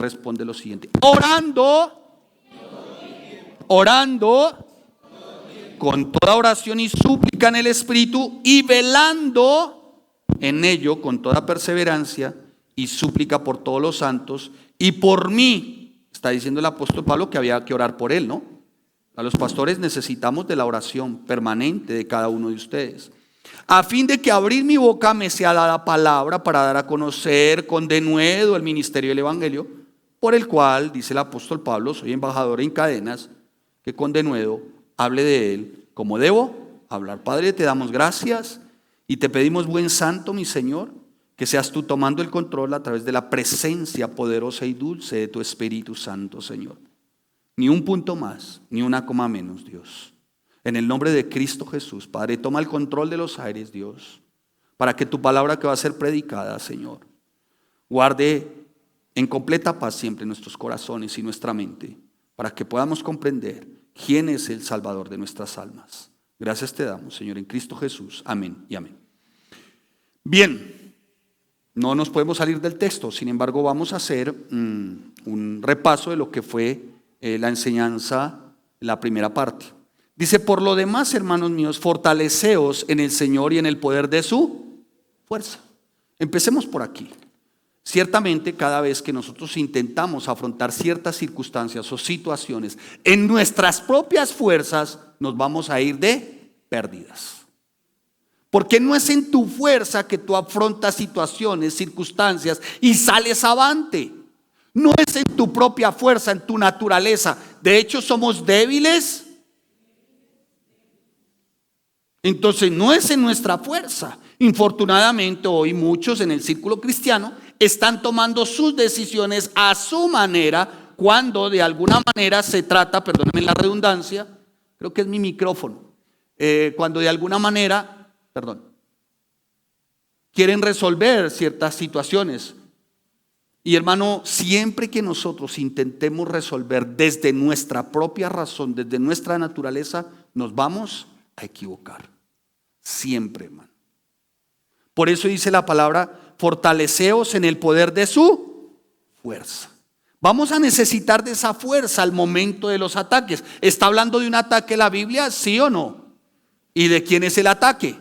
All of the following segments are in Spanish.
responde lo siguiente: orando con toda oración y súplica en el Espíritu, y velando en ello con toda perseverancia y súplica por todos los santos y por mí. Está diciendo el apóstol Pablo que había que orar por él, ¿no? A los pastores necesitamos de la oración permanente de cada uno de ustedes, a fin de que abrir mi boca me sea dada palabra para dar a conocer con denuedo el ministerio del Evangelio, por el cual, dice el apóstol Pablo, soy embajador en cadenas, que con denuedo hable de él como debo hablar. Padre, te damos gracias y te pedimos, buen santo, mi Señor, que seas tú tomando el control a través de la presencia poderosa y dulce de tu Espíritu Santo, Señor. Ni un punto más, ni una coma menos, Dios. En el nombre de Cristo Jesús, Padre, toma el control de los aires, Dios, para que tu palabra que va a ser predicada, Señor, guarde en completa paz siempre nuestros corazones y nuestra mente, para que podamos comprender quién es el Salvador de nuestras almas. Gracias te damos, Señor, en Cristo Jesús. Amén y amén. Bien, no nos podemos salir del texto, sin embargo vamos a hacer un repaso de lo que fue la enseñanza, la primera parte. Dice: por lo demás, hermanos míos, fortaleceos en el Señor y en el poder de su fuerza. Empecemos por aquí. Ciertamente, cada vez que nosotros intentamos afrontar ciertas circunstancias o situaciones en nuestras propias fuerzas, nos vamos a ir de pérdidas. Porque no es en tu fuerza que tú afrontas situaciones, circunstancias y sales avante. No es en tu propia fuerza, en tu naturaleza. De hecho, somos débiles. Entonces no es en nuestra fuerza. Infortunadamente hoy muchos en el círculo cristiano están tomando sus decisiones a su manera, cuando de alguna manera se trata, perdónenme la redundancia, creo que es mi micrófono, cuando de alguna manera, quieren resolver ciertas situaciones. Y hermano, siempre que nosotros intentemos resolver desde nuestra propia razón, desde nuestra naturaleza, nos vamos a equivocar. Siempre, hermano. Por eso dice la palabra: fortaleceos en el poder de su fuerza. Vamos a necesitar de esa fuerza al momento de los ataques. ¿Está hablando de un ataque la Biblia? ¿Sí o no? ¿Y de quién es el ataque?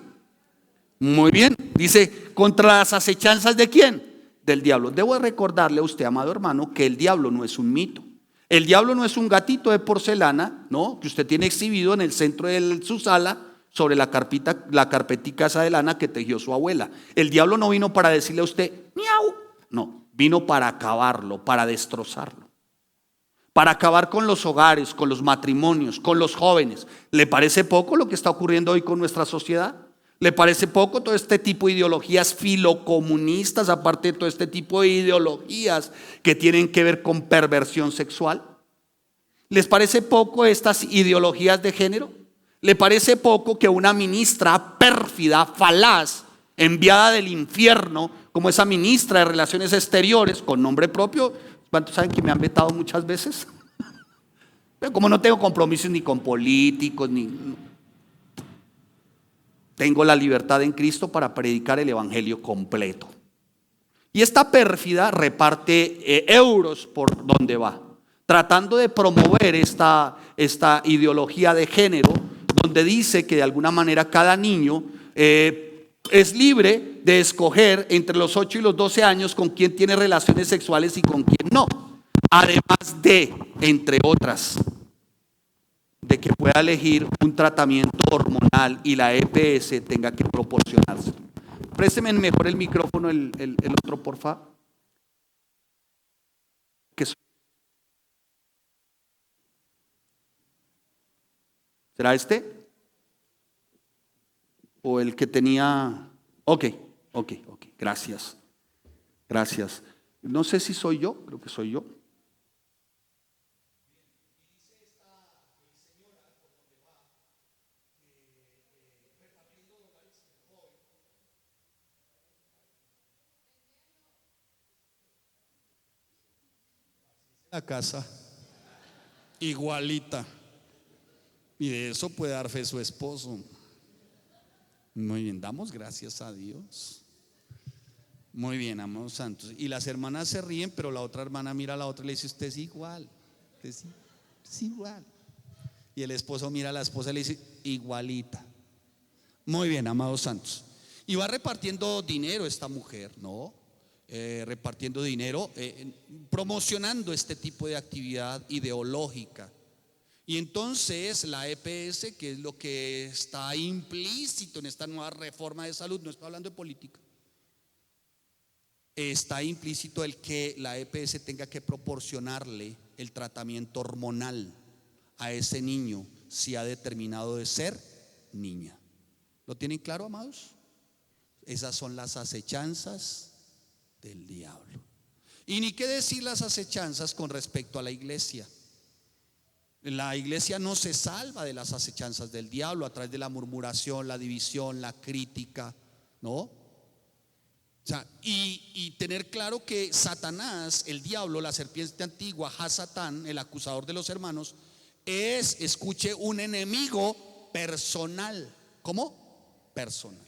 Muy bien, dice: contra las acechanzas ¿de quién? Del diablo. Debo recordarle a usted, amado hermano, que el diablo no es un mito. El diablo no es un gatito de porcelana, ¿no?, que usted tiene exhibido en el centro de su sala sobre la carpetica esa de lana que tejió su abuela. El diablo no vino para decirle a usted miau, no, vino para acabarlo, para destrozarlo, para acabar con los hogares, con los matrimonios, con los jóvenes. ¿Le parece poco lo que está ocurriendo hoy con nuestra sociedad? ¿Le parece poco todo este tipo de ideologías filocomunistas, aparte de todo este tipo de ideologías que tienen que ver con perversión sexual? ¿Les parece poco estas ideologías de género? ¿Le parece poco que una ministra pérfida, falaz, enviada del infierno, como esa ministra de Relaciones Exteriores, con nombre propio? ¿Cuántos saben que me han vetado muchas veces? Pero como no tengo compromisos ni con políticos, tengo la libertad en Cristo para predicar el evangelio completo. Y esta pérfida reparte euros por donde va, tratando de promover esta ideología de género, donde dice que de alguna manera cada niño es libre de escoger entre los 8 y los 12 años con quién tiene relaciones sexuales y con quién no. Además de, entre otras, de que pueda elegir un tratamiento hormonal y la EPS tenga que proporcionarse. Présteme mejor el micrófono, el otro, porfa. ¿Será este? ¿O el que tenía? Ok, gracias. No sé si soy yo, creo que soy yo. La casa igualita, y de eso puede dar fe su esposo. Muy bien, damos gracias a Dios. Muy bien, amados santos. Y las hermanas se ríen, pero la otra hermana mira a la otra y le dice: usted es igual, es igual. Y el esposo mira a la esposa y le dice: igualita. Muy bien, amados santos. Y va repartiendo dinero esta mujer, ¿no? Repartiendo dinero, promocionando este tipo de actividad ideológica. Y entonces la EPS, que es lo que está implícito en esta nueva reforma de salud, no está hablando de política, está implícito el que la EPS tenga que proporcionarle el tratamiento hormonal a ese niño si ha determinado de ser niña. ¿Lo tienen claro, amados? Esas son las acechanzas del diablo. Y ni qué decir las acechanzas con respecto a la iglesia. La iglesia no se salva de las acechanzas del diablo a través de la murmuración, la división, la crítica, ¿no? O sea, y tener claro que Satanás, el diablo, la serpiente antigua, Hasatán, el acusador de los hermanos, es, escuche, un enemigo personal. ¿Cómo? Personal.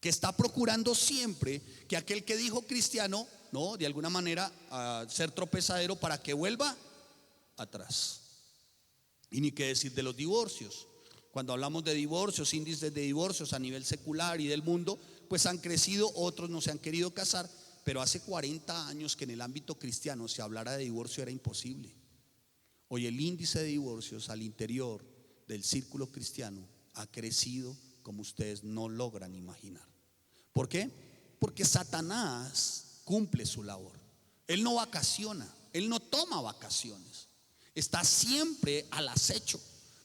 Que está procurando siempre que aquel que dijo cristiano, no, de alguna manera ser tropezadero para que vuelva atrás. Y ni qué decir de los divorcios. Cuando hablamos de divorcios, índices de divorcios a nivel secular y del mundo, pues han crecido, otros no se han querido casar, pero hace 40 años que en el ámbito cristiano se hablara de divorcio era imposible. Hoy el índice de divorcios al interior del círculo cristiano ha crecido como ustedes no logran imaginar. ¿Por qué? Porque Satanás cumple su labor. Él no vacaciona, él no toma vacaciones. Está siempre al acecho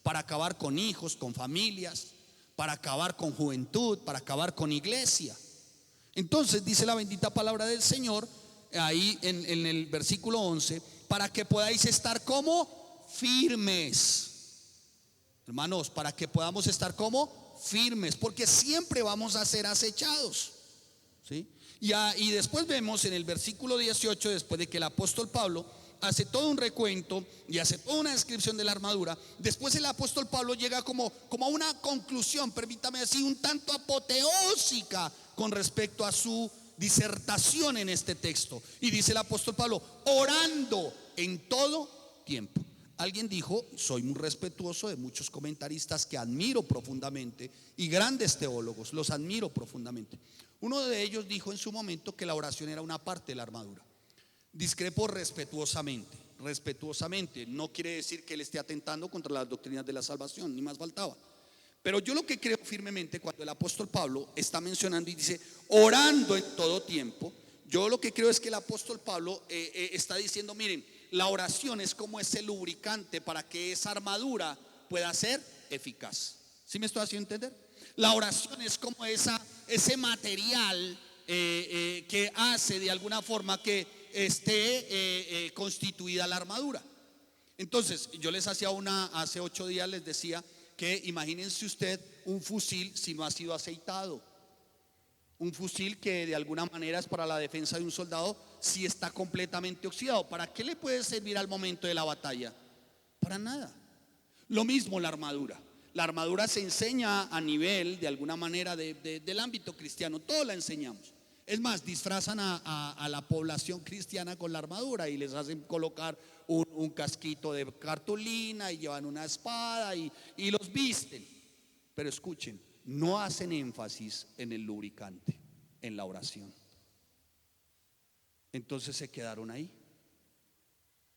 para acabar con hijos, con familias, para acabar con juventud, para acabar con iglesia. Entonces dice la bendita palabra del Señor ahí en el versículo 11: para que podáis estar como firmes. Hermanos, para que podamos estar como firmes, porque siempre vamos a ser acechados, ¿sí? Y después vemos en el versículo 18, después de que el apóstol Pablo hace todo un recuento y hace toda una descripción de la armadura, después el apóstol Pablo llega como a una conclusión, permítame decir, un tanto apoteósica con respecto a su disertación en este texto. Y dice el apóstol Pablo: orando en todo tiempo. Alguien dijo, soy muy respetuoso de muchos comentaristas que admiro profundamente y grandes teólogos, los admiro profundamente. Uno de ellos dijo en su momento que la oración era una parte de la armadura. Discrepo respetuosamente. Respetuosamente no quiere decir que él esté atentando contra las doctrinas de la salvación, ni más faltaba. Pero yo lo que creo firmemente, cuando el apóstol Pablo está mencionando y dice orando en todo tiempo, yo lo que creo es que el apóstol Pablo está diciendo: miren, la oración es como ese lubricante para que esa armadura pueda ser eficaz. ¿Sí me estoy haciendo entender? La oración es como ese material que hace de alguna forma que esté constituida la armadura. Entonces yo les hacía hace 8 días les decía que imagínense usted un fusil si no ha sido aceitado. Un fusil que de alguna manera es para la defensa de un soldado si está completamente oxidado. ¿Para qué le puede servir al momento de la batalla? Para nada. Lo mismo la armadura. La armadura se enseña a nivel de alguna manera del ámbito cristiano. Todo la enseñamos. Es más, disfrazan a la población cristiana con la armadura y les hacen colocar un casquito de cartulina y llevan una espada y los visten. Pero escuchen, no hacen énfasis en el lubricante, en la oración. Entonces se quedaron ahí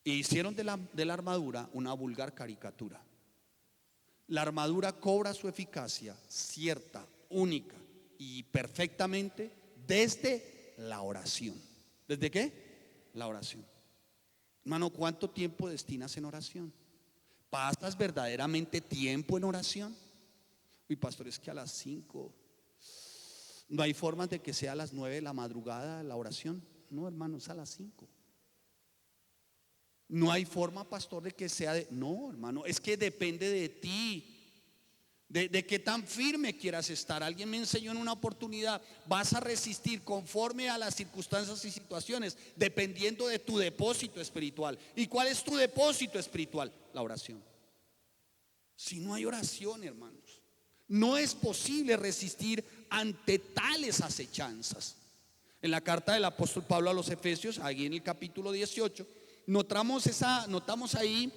e hicieron de la armadura una vulgar caricatura. La armadura cobra su eficacia cierta, única y perfectamente desde la oración. ¿Desde qué? La oración. Hermano, ¿cuánto tiempo destinas en oración? ¿Pasas verdaderamente tiempo en oración? Uy, pastor, es que a las 5 no hay formas de que sea a las 9 de la madrugada la oración. No, hermano, es a las 5. No hay forma, pastor, de que sea no, hermano, es que depende de ti. De qué tan firme quieras estar. Alguien me enseñó en una oportunidad: vas a resistir conforme a las circunstancias y situaciones, dependiendo de tu depósito espiritual. ¿Y cuál es tu depósito espiritual? La oración. Si no hay oración, hermanos, no es posible resistir ante tales acechanzas. En la carta del apóstol Pablo a los Efesios, ahí en el capítulo 18, notamos ahí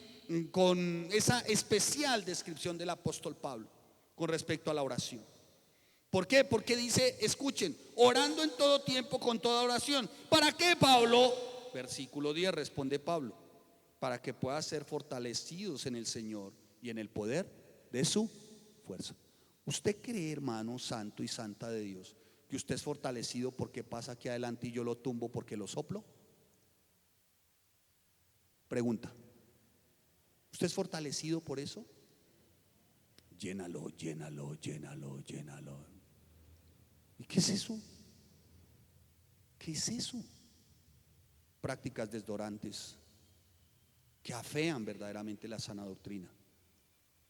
con esa especial descripción del apóstol Pablo con respecto a la oración. ¿Por qué? Porque dice, escuchen, orando en todo tiempo con toda oración. ¿Para qué, Pablo? Versículo 10, responde Pablo: para que puedan ser fortalecidos en el Señor y en el poder de su fuerza. ¿Usted cree, hermano santo y santa de Dios, que usted es fortalecido porque pasa aquí adelante y yo lo tumbo porque lo soplo? Pregunta: ¿usted es fortalecido por eso? Llénalo, llénalo, llénalo, llénalo. ¿Y qué es eso? ¿Qué es eso? Prácticas desdorantes que afean verdaderamente la sana doctrina.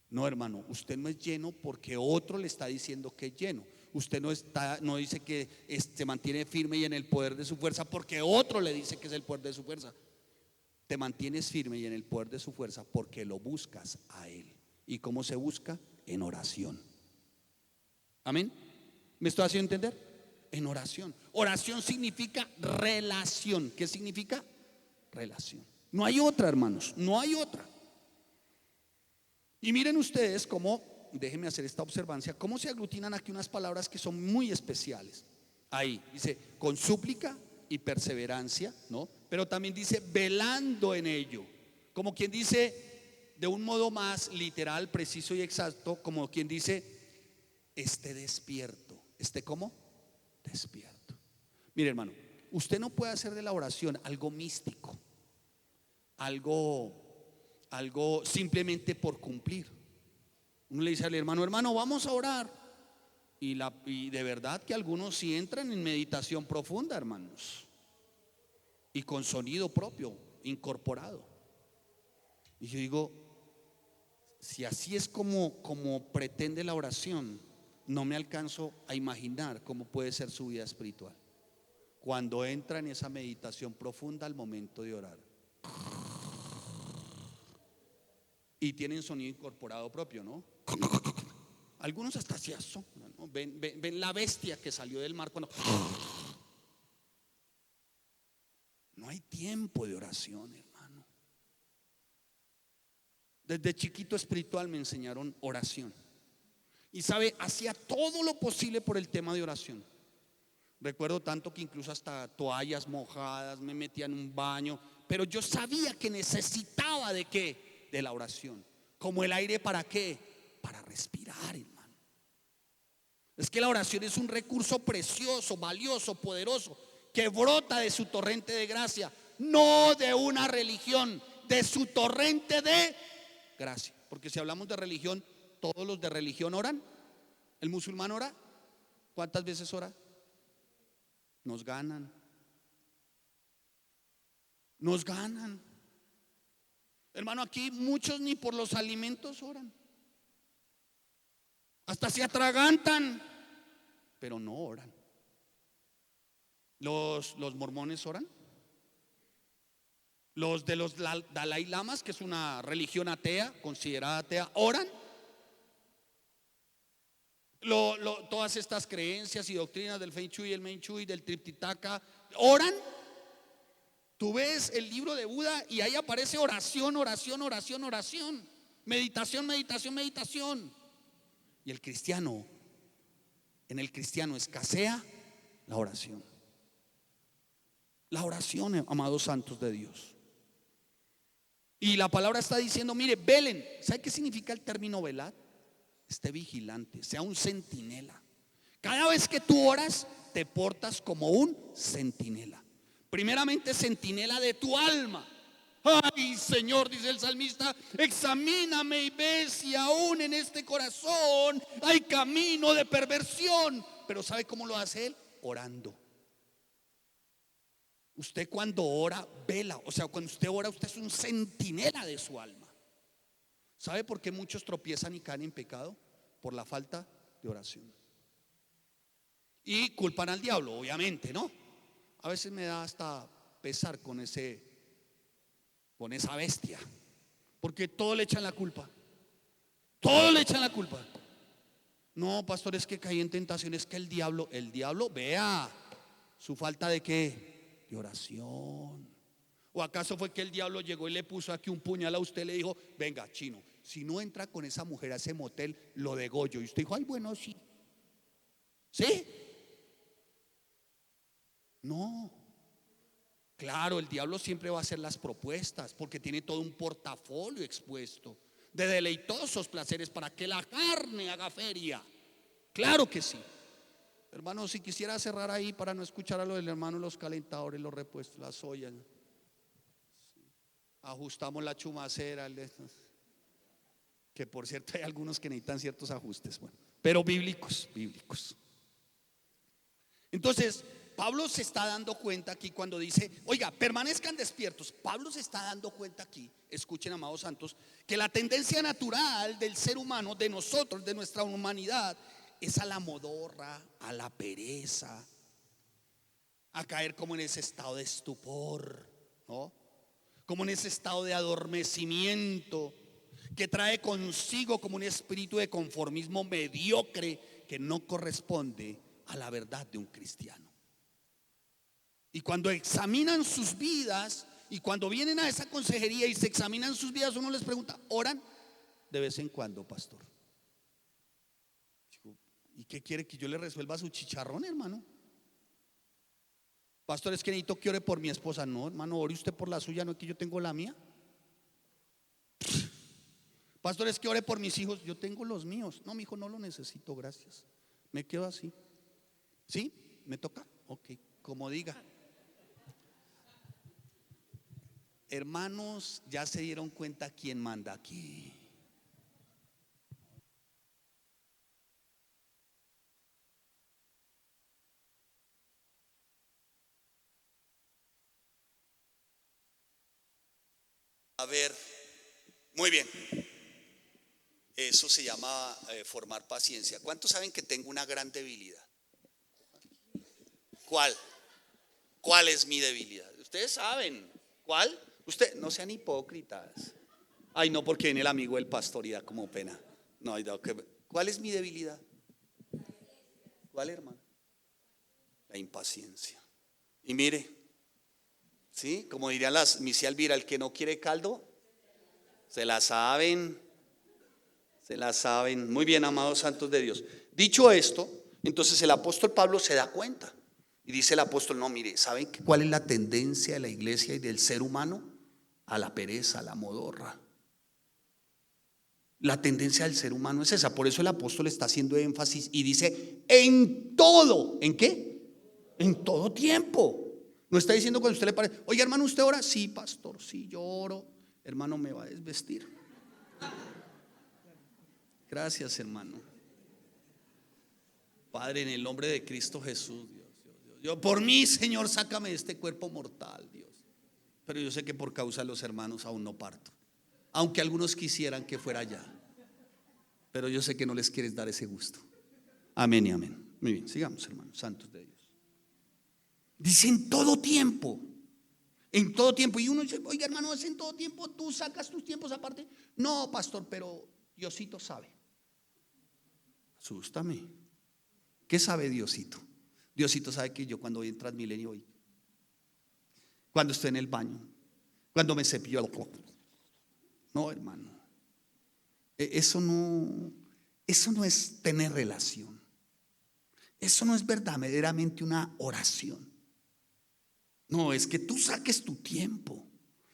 No, hermano, usted no es lleno porque otro le está diciendo que es lleno. Usted no dice que se mantiene firme y en el poder de su fuerza porque otro le dice que es el poder de su fuerza. Te mantienes firme y en el poder de su fuerza porque lo buscas a Él. ¿Y cómo se busca? En oración. Amén. ¿Me estoy haciendo entender? En oración. Oración significa relación. ¿Qué significa? Relación. No hay otra, hermanos, no hay otra. Y miren ustedes cómo, déjenme hacer esta observancia, cómo se aglutinan aquí unas palabras que son muy especiales. Ahí dice con súplica y perseverancia, ¿no? Pero también dice velando en ello, como quien dice de un modo más literal, preciso y exacto, como quien dice esté despierto. ¿Esté cómo? Despierto. Mire, hermano, usted no puede hacer de la oración algo místico, algo simplemente por cumplir. Uno le dice al hermano, vamos a orar. Y de verdad que algunos sí entran en meditación profunda, hermanos, y con sonido propio, incorporado. Y yo digo, si así es como pretende la oración, no me alcanzo a imaginar cómo puede ser su vida espiritual cuando entra en esa meditación profunda al momento de orar. Y tienen sonido incorporado propio, ¿no? Algunos hasta así asombran, ¿no? Ven la bestia que salió del mar cuando... No hay tiempo de oración, hermano. Desde chiquito espiritual me enseñaron oración. Y sabe, hacía todo lo posible por el tema de oración. Recuerdo tanto que incluso hasta toallas mojadas, me metía en un baño. Pero yo sabía que necesitaba ¿de qué? De la oración. Como el aire, ¿para qué? Para respirar, hermano. Es que la oración es un recurso precioso, valioso, poderoso, que brota de su torrente de gracia, no de una religión, de su torrente de gracia. Porque si hablamos de religión, todos los de religión oran. ¿El musulmán ora? ¿Cuántas veces ora? Nos ganan. Nos ganan. Hermano, aquí muchos ni por los alimentos oran. Hasta se atragantan, pero no oran. Los mormones oran. Los de los Dalai Lamas, que es una religión atea, considerada atea, oran. Todas estas creencias y doctrinas del Feng Shui, el Meng Shui, del Tripitaka, oran. Tú ves el libro de Buda y ahí aparece oración, oración, oración, oración, meditación, meditación, meditación. Y el cristiano, en el cristiano escasea la oración. La oración, amados santos de Dios. Y la palabra está diciendo, mire, velen. ¿Sabe qué significa el término velar? Esté vigilante, sea un centinela. Cada vez que tú oras, te portas como un centinela. Primeramente, centinela de tu alma. Ay, Señor, dice el salmista, examíname y ve si aún en este corazón hay camino de perversión. Pero ¿sabe cómo lo hace él? Orando. Usted cuando ora, vela. O sea, cuando usted ora, usted es un centinela de su alma. ¿Sabe por qué muchos tropiezan y caen en pecado? Por la falta de oración. Y culpan al diablo, obviamente, ¿no? A veces me da hasta pesar con esa bestia, porque todo le echan la culpa. Todo le echan la culpa. No, pastor, es que caí en tentación. Es que el diablo, vea, ¿Su falta de qué? De oración. ¿O acaso fue que el diablo llegó y le puso aquí un puñal a usted y le dijo: venga, chino, si no entra con esa mujer a ese motel, lo degollo? Y usted dijo: ay, bueno, sí. ¿Sí? No. Claro, el diablo siempre va a hacer las propuestas porque tiene todo un portafolio expuesto de deleitosos placeres para que la carne haga feria. Claro que sí. Hermano, si quisiera cerrar ahí para no escuchar a lo del hermano, los calentadores, los repuestos, las ollas. Ajustamos la chumacera, que por cierto hay algunos que necesitan ciertos ajustes, bueno, pero bíblicos. Entonces Pablo se está dando cuenta aquí cuando dice: oiga, permanezcan despiertos. Pablo se está dando cuenta aquí, escuchen, amados santos, que la tendencia natural del ser humano, de nosotros, de nuestra humanidad, es a la modorra, a la pereza, a caer como en ese estado de estupor, ¿no? Como en ese estado de adormecimiento que trae consigo como un espíritu de conformismo mediocre que no corresponde a la verdad de un cristiano. Y cuando examinan sus vidas y cuando vienen a esa consejería y se examinan sus vidas, uno les pregunta: ¿oran? De vez en cuando, pastor. ¿Y qué quiere que yo le resuelva su chicharrón, hermano? Pastor, es que necesito que ore por mi esposa. No, hermano, ore usted por la suya, no es que yo tengo la mía. Pastor, es que ore por mis hijos. Yo tengo los míos. No, mi hijo, no lo necesito, gracias. Me quedo así. ¿Sí? ¿Me toca? Ok, como diga. Hermanos, ya se dieron cuenta quién manda aquí. A ver, muy bien. Eso se llama formar paciencia. ¿Cuántos saben que tengo una gran debilidad? ¿Cuál? ¿Cuál es mi debilidad? Ustedes saben. ¿Cuál? Ustedes no sean hipócritas. Ay, no, porque viene el amigo del pastor y da como pena. No, ¿cuál es mi debilidad? ¿Cuál, hermano? La impaciencia. Y mire, ¿sí? Como diría las misia Elvira, el que no quiere caldo, se la saben. Se la saben. Muy bien, amados santos de Dios. Dicho esto, entonces el apóstol Pablo se da cuenta. Y dice el apóstol: no, mire, ¿saben cuál es la tendencia de la iglesia y del ser humano? A la pereza, a la modorra. La tendencia del ser humano es esa. Por eso el apóstol está haciendo énfasis y dice: en todo. ¿En qué? En todo tiempo. No está diciendo cuando usted le parece: oye, hermano, ¿usted ora? Sí, pastor, sí, yo oro. Hermano, me va a desvestir. Gracias, hermano. Padre, en el nombre de Cristo Jesús, Dios, por mí, Señor, sácame de este cuerpo mortal, Dios. Pero yo sé que por causa de los hermanos aún no parto, aunque algunos quisieran que fuera ya. Pero yo sé que no les quieres dar ese gusto. Amén y amén. Muy bien, sigamos, hermanos santos de Dios. Dice: en todo tiempo. En todo tiempo. Y uno dice: oiga, hermano, ¿es en todo tiempo? ¿Tú sacas tus tiempos aparte? No, pastor, pero Diosito sabe. Asústame. ¿Qué sabe Diosito? Diosito sabe que yo cuando voy en Transmilenio voy, cuando estoy en el baño, cuando me cepillo el coco. No, hermano, eso no es tener relación. Eso no es verdaderamente una oración. No, es que tú saques tu tiempo.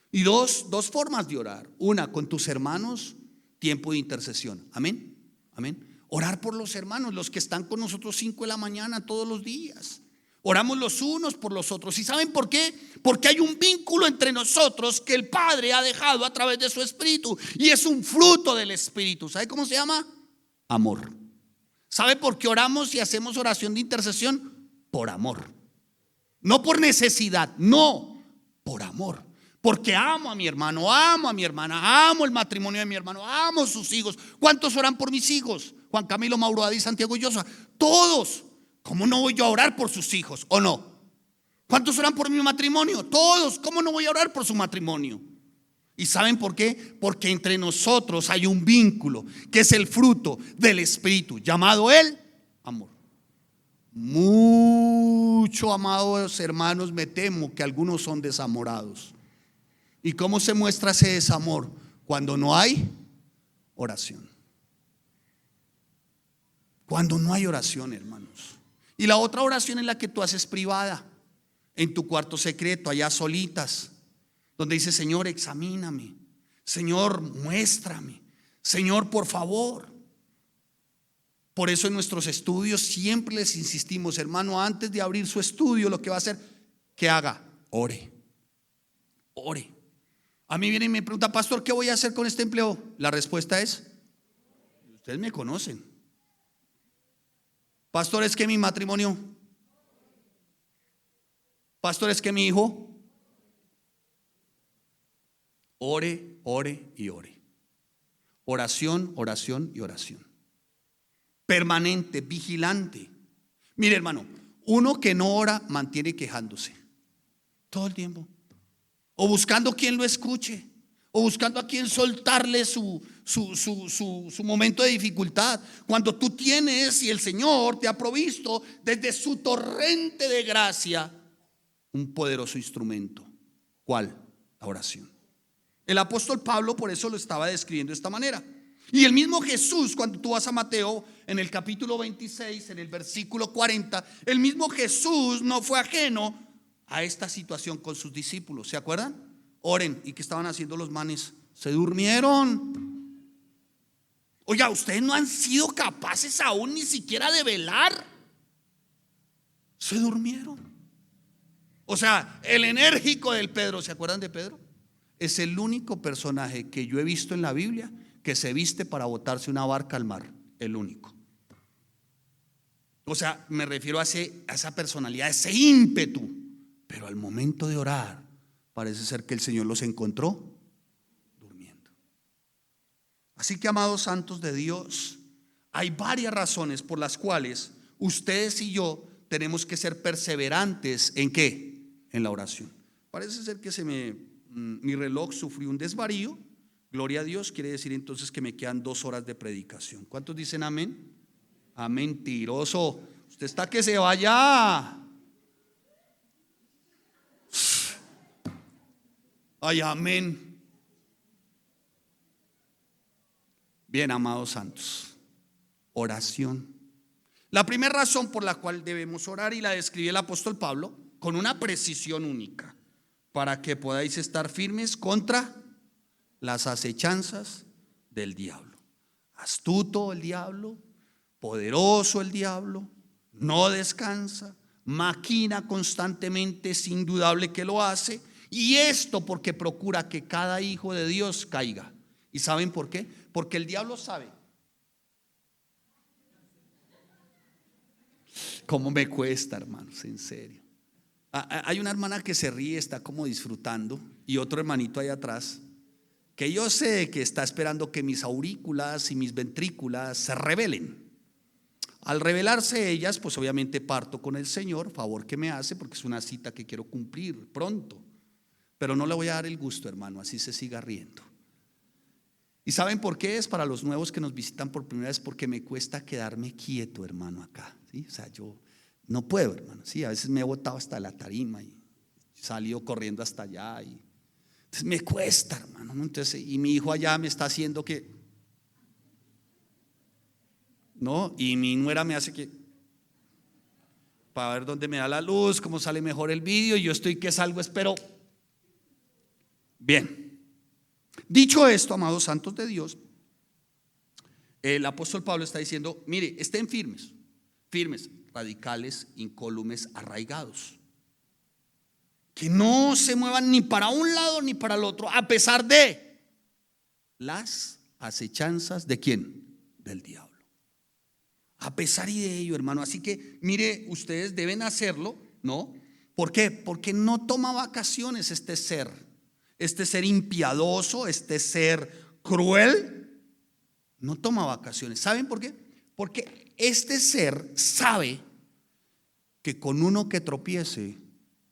Y dos formas de orar: una, con tus hermanos, tiempo de intercesión. Amén, amén. Orar por los hermanos, los que están con nosotros 5 de la mañana todos los días. Oramos los unos por los otros. ¿Y saben por qué? Porque hay un vínculo entre nosotros que el Padre ha dejado a través de su Espíritu, y es un fruto del Espíritu. ¿Sabe cómo se llama? Amor. ¿Sabe por qué oramos y hacemos oración de intercesión? Por amor. No por necesidad, no, por amor. Porque amo a mi hermano, amo a mi hermana, amo el matrimonio de mi hermano, amo sus hijos. ¿Cuántos oran por mis hijos? Juan Camilo, Mauro, Adi, Santiago y Joshua. Todos. ¿Cómo no voy yo a orar por sus hijos? ¿O no? ¿Cuántos oran por mi matrimonio? Todos. ¿Cómo no voy a orar por su matrimonio? ¿Y saben por qué? Porque entre nosotros hay un vínculo que es el fruto del Espíritu, llamado el amor. Mucho, amados hermanos, me temo que algunos son desamorados. ¿Y cómo se muestra ese desamor? Cuando no hay oración. Cuando no hay oración, hermanos. Y la otra oración es la que tú haces privada, en tu cuarto secreto, allá solitas, donde dices: Señor, examíname, Señor, muéstrame, Señor, por favor. Por eso en nuestros estudios siempre les insistimos: hermano, antes de abrir su estudio, lo que va a hacer, que haga, ore, ore. A mí viene y me pregunta: pastor, ¿qué voy a hacer con este empleo? La respuesta es: ustedes me conocen. Pastor, es que mi matrimonio. Pastor, es que mi hijo. Ore, ore y ore. Oración, oración y oración. Permanente, vigilante. Mire, hermano, uno que no ora mantiene quejándose todo el tiempo, o buscando quien lo escuche, o buscando a quien soltarle su momento de dificultad, cuando tú tienes y el Señor te ha provisto desde su torrente de gracia un poderoso instrumento. ¿Cuál? La oración. El apóstol Pablo por eso lo estaba describiendo de esta manera. Y el mismo Jesús, cuando tú vas a Mateo en el capítulo 26, en el versículo 40, el mismo Jesús no fue ajeno a esta situación con sus discípulos. ¿Se acuerdan? Oren. ¿Y qué estaban haciendo los manes? Se durmieron. Oiga, ustedes no han sido capaces aún ni siquiera de velar. Se durmieron. O sea, el enérgico del Pedro, ¿se acuerdan de Pedro? Es el único personaje que yo he visto en la Biblia que se viste para botarse una barca al mar. El único. O sea, me refiero a esa personalidad, a ese ímpetu. Pero al momento de orar, parece ser que el Señor los encontró durmiendo. Así que, amados santos de Dios, hay varias razones por las cuales ustedes y yo tenemos que ser perseverantes. ¿En qué? En la oración. Parece ser que mi reloj sufrió un desvarío. Gloria a Dios, quiere decir entonces que me quedan 2 horas de predicación. ¿Cuántos dicen amén? Ah, mentiroso. Usted está que se vaya. Ay, amén. Bien, amados santos, oración. La primera razón por la cual debemos orar, y la describe el apóstol Pablo con una precisión única: para que podáis estar firmes contra las acechanzas del diablo. Astuto el diablo, poderoso el diablo, no descansa, maquina constantemente, es indudable que lo hace, y esto porque procura que cada hijo de Dios caiga. ¿Y saben por qué? Porque el diablo sabe. ¿Cómo me cuesta, hermanos? En serio. Hay una hermana que se ríe, está como disfrutando, y otro hermanito ahí atrás que yo sé que está esperando que mis aurículas y mis ventrículas se rebelen. Al revelarse ellas, pues obviamente parto con el Señor, favor que me hace, porque es una cita que quiero cumplir pronto. Pero no le voy a dar el gusto, hermano, así se siga riendo. ¿Y saben por qué? Es para los nuevos que nos visitan por primera vez, porque me cuesta quedarme quieto, hermano, acá, ¿sí? O sea, yo no puedo, hermano, sí, a veces me he botado hasta la tarima y salido corriendo hasta allá, y entonces me cuesta, hermano, ¿no? Entonces, y mi hijo allá me está haciendo que, ¿no? Y mi nuera me hace que, para ver dónde me da la luz, cómo sale mejor el vídeo, y yo estoy que salgo, espero. Bien, dicho esto, amados santos de Dios, el apóstol Pablo está diciendo: mire, estén firmes, firmes, radicales, incólumes, arraigados, que no se muevan ni para un lado ni para el otro, a pesar de las acechanzas ¿de quién? Del diablo. A pesar de ello, hermano. Así que mire, ustedes deben hacerlo, ¿no? ¿Por qué? Porque no toma vacaciones este ser impiadoso, este ser cruel. No toma vacaciones. ¿Saben por qué? Porque este ser sabe que con uno que tropiece,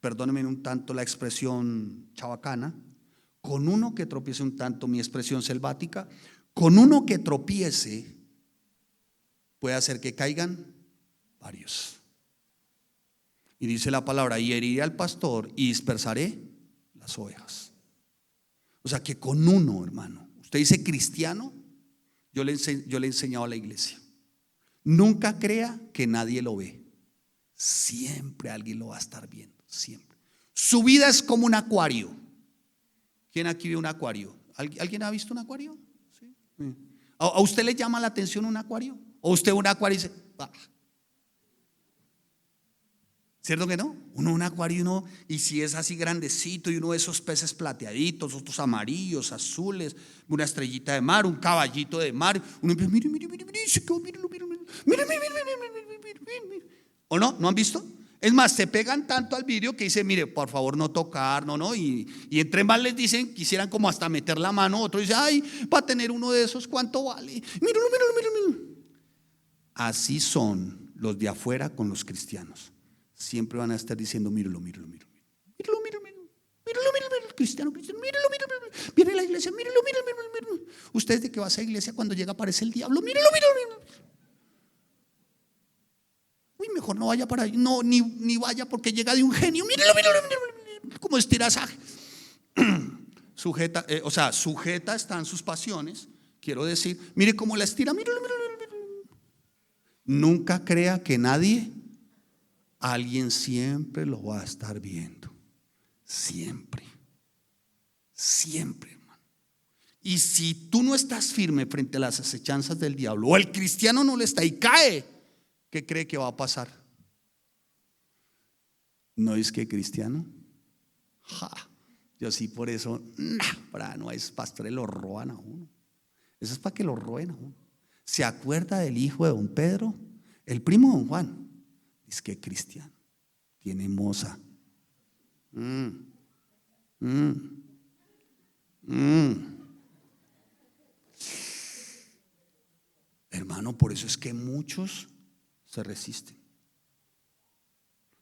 perdónenme un tanto la expresión chabacana, con uno que tropiece un tanto mi expresión selvática, con uno que tropiece puede hacer que caigan varios. Y dice la palabra, y heriré al pastor y dispersaré las ovejas. O sea que con uno, hermano, usted dice cristiano, yo le he enseñado a la iglesia, nunca crea que nadie lo ve. Siempre alguien lo va a estar viendo, siempre. Su vida es como un acuario. ¿Quién aquí ve un acuario? ¿Alguien ha visto un acuario? ¿Sí? ¿A usted le llama la atención un acuario? ¿O usted un acuario y dice, bah? ¿Cierto que no? Uno un acuario, uno, y si es así grandecito y uno de esos peces plateaditos, otros amarillos, azules, una estrellita de mar, un caballito de mar, uno empieza, mire, mire, mire, mire, ¿o no? ¿No han visto? Es más, se pegan tanto al vidrio que dice, mire, por favor no tocar, no, y entre más les dicen, quisieran como hasta meter la mano, otro dice, ay, para tener uno de esos, ¿cuánto vale? Míralo, míralo, míralo. Así son los de afuera con los cristianos. Siempre van a estar diciendo, míralo, míralo, míralo, míralo, míralo, míralo, míralo, míralo, cristiano, cristiano, míralo, míralo, míralo, viene a la iglesia, míralo, míralo, míralo, míralo. Usted de que va a esa iglesia cuando llega aparece el diablo, míralo, míralo, míralo. Uy, mejor no vaya para ahí, no, ni vaya porque llega de un genio, míralo, míralo, míralo, como estirasaje. Sujeta están sus pasiones, quiero decir, mire cómo la estira, míralo, míralo, míralo. Nunca crea que nadie, alguien siempre lo va a estar viendo. Siempre. Siempre, hermano. Y si tú no estás firme frente a las acechanzas del diablo, o el cristiano no le está y cae, ¿qué cree que va a pasar? ¿No es que cristiano? Yo sí, por eso, no es pastores, lo roban a uno. Eso es para que lo roben a uno. ¿Se acuerda del hijo de don Pedro? El primo de don Juan. Es que cristiano, tiene moza. Hermano, por eso es que muchos se resisten.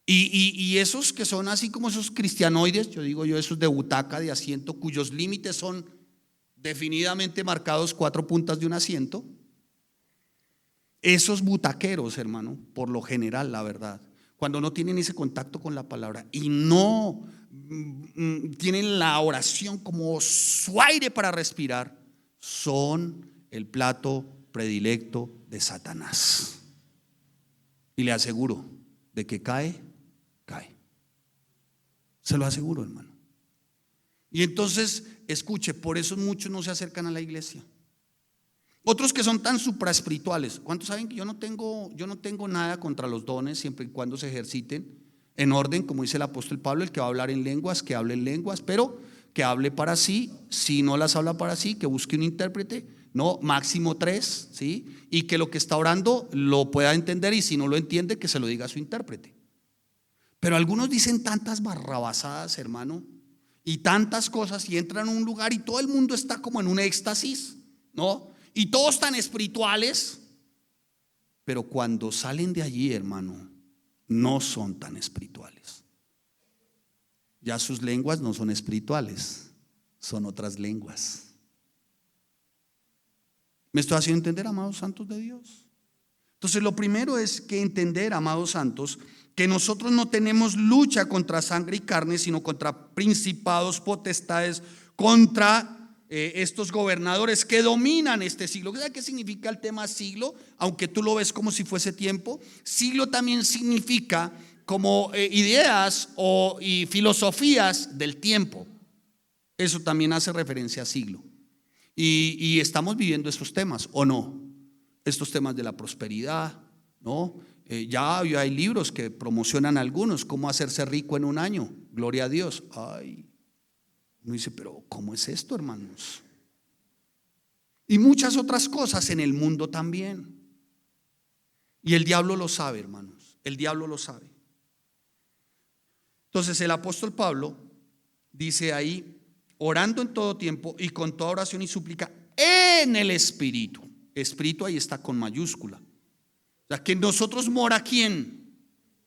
Y esos que son así como esos cristianoides, yo digo yo, esos de butaca, de asiento, cuyos límites son definidamente marcados 4 puntas de un asiento. Esos butaqueros, hermano, por lo general, la verdad, cuando no tienen ese contacto con la palabra y no tienen la oración como su aire para respirar, son el plato predilecto de Satanás. Y le aseguro, de que cae, cae. Se lo aseguro, hermano. Y entonces, escuche, por eso muchos no se acercan a la iglesia. Otros que son tan supraespirituales. ¿Cuántos saben que yo no tengo nada contra los dones siempre y cuando se ejerciten en orden, como dice el apóstol Pablo? El que va a hablar en lenguas, que hable en lenguas, pero que hable para sí. Si no las habla para sí, que busque un intérprete, no, máximo 3, ¿sí? Y que lo que está orando lo pueda entender, y si no lo entiende, que se lo diga a su intérprete. Pero algunos dicen tantas barrabasadas, hermano, y tantas cosas, y entran a un lugar y todo el mundo está como en un éxtasis, ¿no? Y todos tan espirituales, pero cuando salen de allí, hermano, no son tan espirituales. Ya sus lenguas no son espirituales, son otras lenguas. ¿Me estoy haciendo entender, amados santos de Dios? Entonces, lo primero es que entender, amados santos, que nosotros no tenemos lucha contra sangre y carne, sino contra principados, potestades, contra estos gobernadores que dominan este siglo. ¿Sabes qué significa el tema siglo? Aunque tú lo ves como si fuese tiempo, siglo también significa como ideas y filosofías del tiempo. Eso también hace referencia a siglo. Y estamos viviendo estos temas, ¿o no? Estos temas de la prosperidad, ¿no? Ya hay libros que promocionan algunos, cómo hacerse rico en un año, gloria a Dios. Ay, uno dice, pero ¿cómo es esto, hermanos? Y muchas otras cosas en el mundo también. Y el diablo lo sabe, hermanos, el diablo lo sabe. Entonces el apóstol Pablo dice ahí, orando en todo tiempo y con toda oración y súplica en el Espíritu. Espíritu ahí está con mayúscula. O sea, que en nosotros mora ¿quién?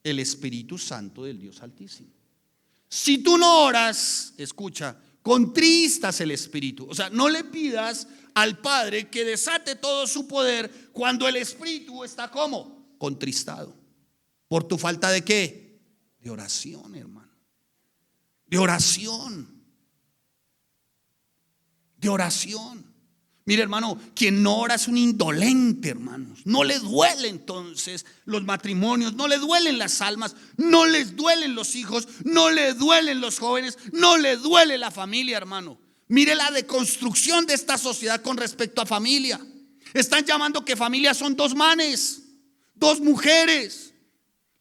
El Espíritu Santo del Dios Altísimo. Si tú no oras, escucha, contristas el Espíritu. O sea, no le pidas al Padre que desate todo su poder cuando el Espíritu está como contristado. ¿Por tu falta de qué? De oración, hermano. De oración. De oración. Mire, hermano, quien no ora es un indolente, hermanos. No le duele entonces los matrimonios, no le duelen las almas, no les duelen los hijos, no le duelen los jóvenes, no le duele la familia, hermano. Mire la deconstrucción de esta sociedad con respecto a familia. Están llamando que familia son dos manes, dos mujeres.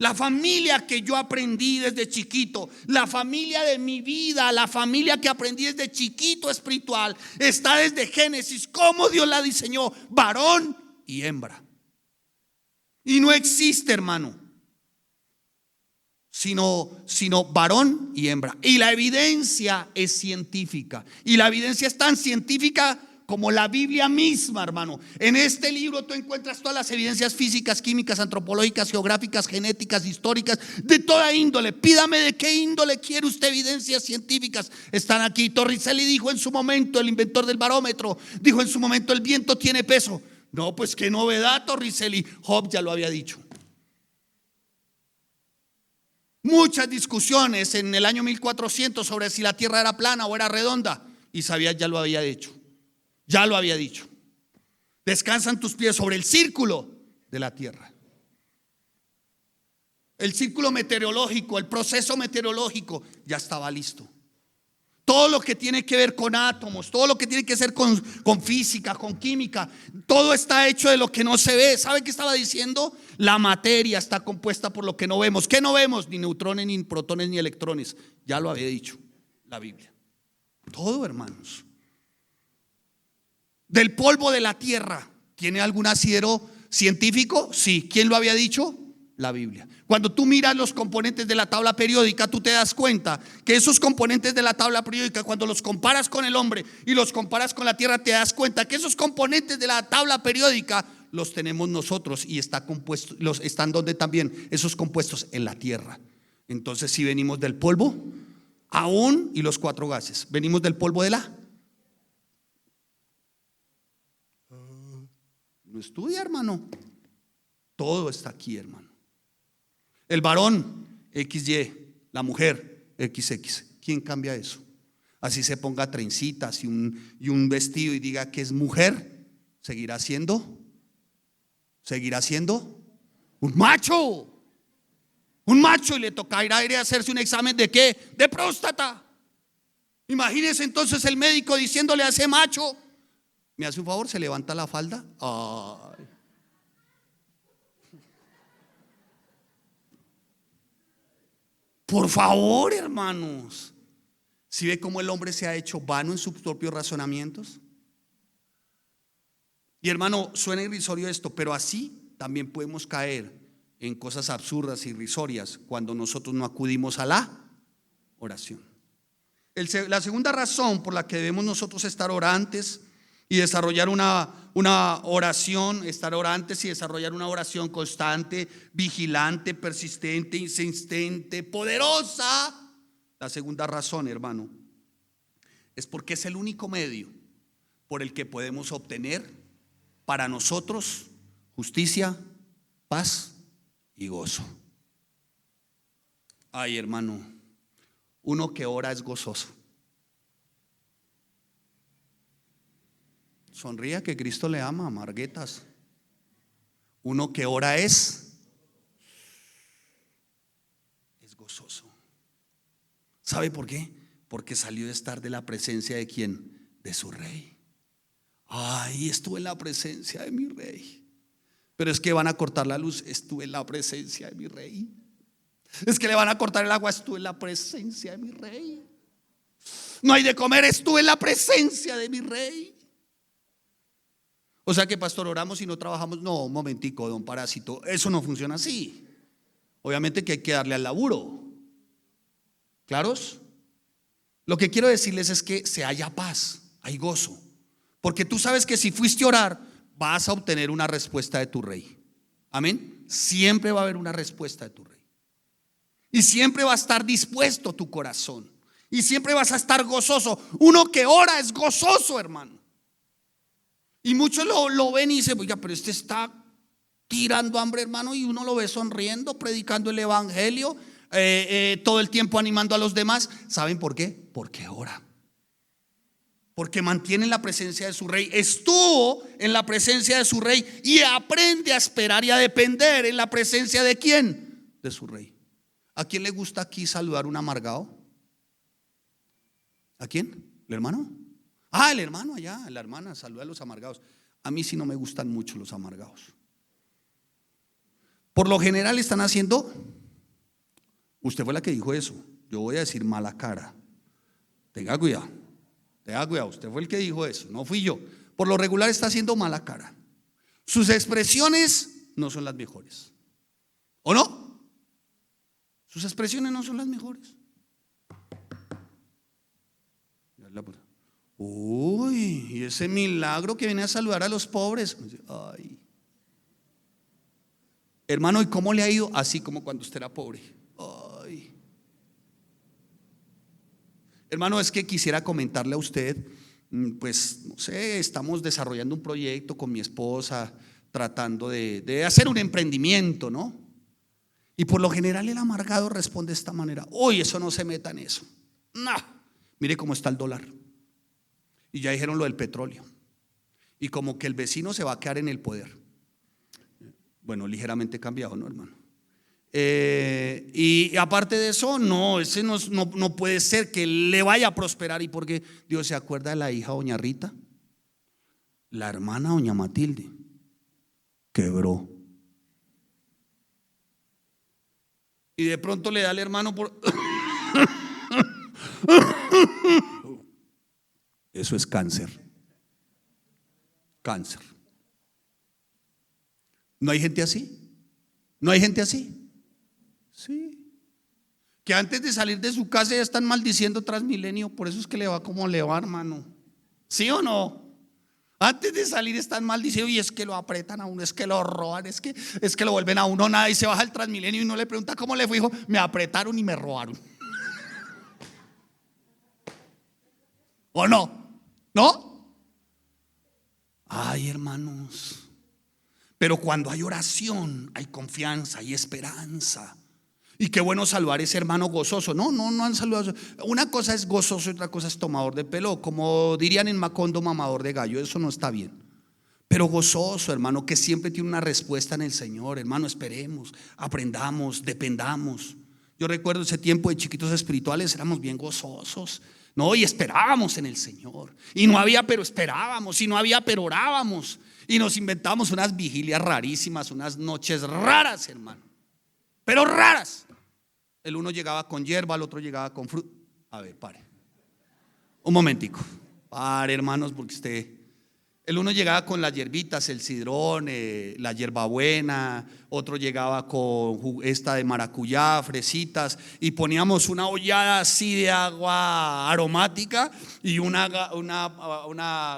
La familia que yo aprendí desde chiquito, la familia de mi vida, la familia que aprendí desde chiquito espiritual, está desde Génesis, cómo Dios la diseñó, varón y hembra. Y no existe, hermano, sino varón y hembra. Y la evidencia es científica. Y la evidencia es tan científica como la Biblia misma, hermano. En este libro tú encuentras todas las evidencias físicas, químicas, antropológicas, geográficas, genéticas, históricas, de toda índole. Pídame de qué índole quiere usted evidencias científicas. Están aquí. Torricelli dijo en su momento, el inventor del barómetro, dijo en su momento, el viento tiene peso. No, pues qué novedad, Torricelli. Job ya lo había dicho. Muchas discusiones en el año 1400 sobre si la tierra era plana o era redonda. Isaías ya lo había dicho. Ya lo había dicho. Descansan tus pies sobre el círculo de la tierra. El círculo meteorológico, el proceso meteorológico ya estaba listo. Todo lo que tiene que ver con átomos, todo lo que tiene que ver con física, con química, todo está hecho de lo que no se ve. ¿Sabe qué estaba diciendo? La materia está compuesta por lo que no vemos. ¿Qué no vemos? Ni neutrones, ni protones, ni electrones. Ya lo había dicho la Biblia. Todo, hermanos. Del polvo de la tierra. ¿Tiene algún asidero científico? Sí. ¿Quién lo había dicho? La Biblia. Cuando tú miras los componentes de la tabla periódica, tú te das cuenta que esos componentes de la tabla periódica, cuando los comparas con el hombre y los comparas con la tierra, te das cuenta que esos componentes de la tabla periódica los tenemos nosotros y está compuesto, están donde también esos compuestos en la tierra. Entonces, si venimos del polvo, aún, y los cuatro gases, venimos del polvo de la. No estudia, hermano. Todo está aquí, hermano. El varón, XY, la mujer, XX. ¿Quién cambia eso? Así se ponga trencitas y un vestido y diga que es mujer, seguirá siendo un macho. Un macho, y le toca ir a hacerse un examen de ¿qué? De próstata. Imagínese entonces el médico diciéndole a ese macho: ¿me hace un favor? ¿Se levanta la falda? Ay. Por favor, hermanos. ¿Sí ve cómo el hombre se ha hecho vano en sus propios razonamientos? Y hermano, suena irrisorio esto, pero así también podemos caer en cosas absurdas y irrisorias cuando nosotros no acudimos a la oración. La segunda razón por la que debemos nosotros estar orantes y desarrollar una oración, estar orantes y desarrollar una oración constante, vigilante, persistente, insistente, poderosa. La segunda razón, hermano, es porque es el único medio por el que podemos obtener para nosotros justicia, paz y gozo. Ay, hermano, uno que ora es gozoso. Sonría que Cristo le ama, Marguetas. Uno que ora es gozoso. ¿Sabe por qué? Porque salió de estar de la presencia de ¿quién? De su rey. Ay, estuve en la presencia de mi rey. Pero es que van a cortar la luz, estuve en la presencia de mi rey. Es que le van a cortar el agua, estuve en la presencia de mi rey. No hay de comer, estuve en la presencia de mi rey. O sea que, pastor, oramos y no trabajamos. No, un momentico, don Parásito, eso no funciona así. Obviamente que hay que darle al laburo. ¿Claros? Lo que quiero decirles es que se haya paz, hay gozo. Porque tú sabes que si fuiste a orar, vas a obtener una respuesta de tu rey. Amén. Siempre va a haber una respuesta de tu rey. Y siempre va a estar dispuesto tu corazón. Y siempre vas a estar gozoso. Uno que ora es gozoso, hermano. Y muchos lo ven y dicen: oiga, pero este está tirando hambre, hermano. Y uno lo ve sonriendo, predicando el evangelio. todo el tiempo animando a los demás. ¿Saben por qué? Porque ora. Porque mantiene la presencia de su rey. Estuvo en la presencia de su rey y aprende a esperar y a depender en la presencia de ¿quién? De su rey. ¿A quién le gusta aquí saludar un amargado? ¿A quién? ¿El hermano? Ah, el hermano allá, la hermana, saluda a los amargados. A mí sí no me gustan mucho los amargados. Por lo general están haciendo, usted fue la que dijo eso, yo voy a decir mala cara. Tenga cuidado, usted fue el que dijo eso, no fui yo. Por lo regular está haciendo mala cara. Sus expresiones no son las mejores. ¿O no? Sus expresiones no son las mejores. Uy, y ese milagro que viene a saludar a los pobres. Ay. Hermano, ¿y cómo le ha ido? Así como cuando usted era pobre. Ay. Hermano, es que quisiera comentarle a usted, pues no sé, estamos desarrollando un proyecto con mi esposa, tratando de hacer un emprendimiento, ¿no? Y por lo general el amargado responde de esta manera: uy, eso no se meta en eso. No, mire cómo está el dólar. Y ya dijeron lo del petróleo. Y como que el vecino se va a quedar en el poder. Bueno, ligeramente cambiado, ¿no, hermano? Y aparte de eso, no, ese no puede ser que le vaya a prosperar. ¿Y porque Dios se acuerda de la hija doña Rita? La hermana doña Matilde quebró. Y de pronto le da al hermano por... Eso es cáncer. Cáncer. ¿No hay gente así? ¿No hay gente así? Sí. Que antes de salir de su casa ya están maldiciendo Transmilenio. Por eso es que le va como le va, hermano. ¿Sí o no? Antes de salir están maldiciendo. Y es que lo apretan a uno, es que lo roban, es que lo vuelven a uno nada. Y se baja el Transmilenio y no le pregunta cómo le fue. Hijo, me apretaron y me robaron. ¿O no? ¿No? Ay, hermanos. Pero cuando hay oración, hay confianza, hay esperanza. Y qué bueno saludar a ese hermano gozoso. No han saludado. Una cosa es gozoso y otra cosa es tomador de pelo. Como dirían en Macondo, mamador de gallo. Eso no está bien. Pero gozoso, hermano, que siempre tiene una respuesta en el Señor. Hermano, esperemos, aprendamos, dependamos. Yo recuerdo ese tiempo de chiquitos espirituales, éramos bien gozosos. No, y esperábamos en el Señor. Y no había, pero esperábamos. Y no había, pero orábamos. Y nos inventábamos unas vigilias rarísimas, unas noches raras, hermano. Pero raras. El uno llegaba con hierba, el otro llegaba con fruta. A ver, pare. Un momentico. Pare, hermanos, porque el uno llegaba con las hierbitas, el sidrón, la hierbabuena. Otro llegaba con esta de maracuyá, fresitas. Y poníamos una ollada así de agua aromática y una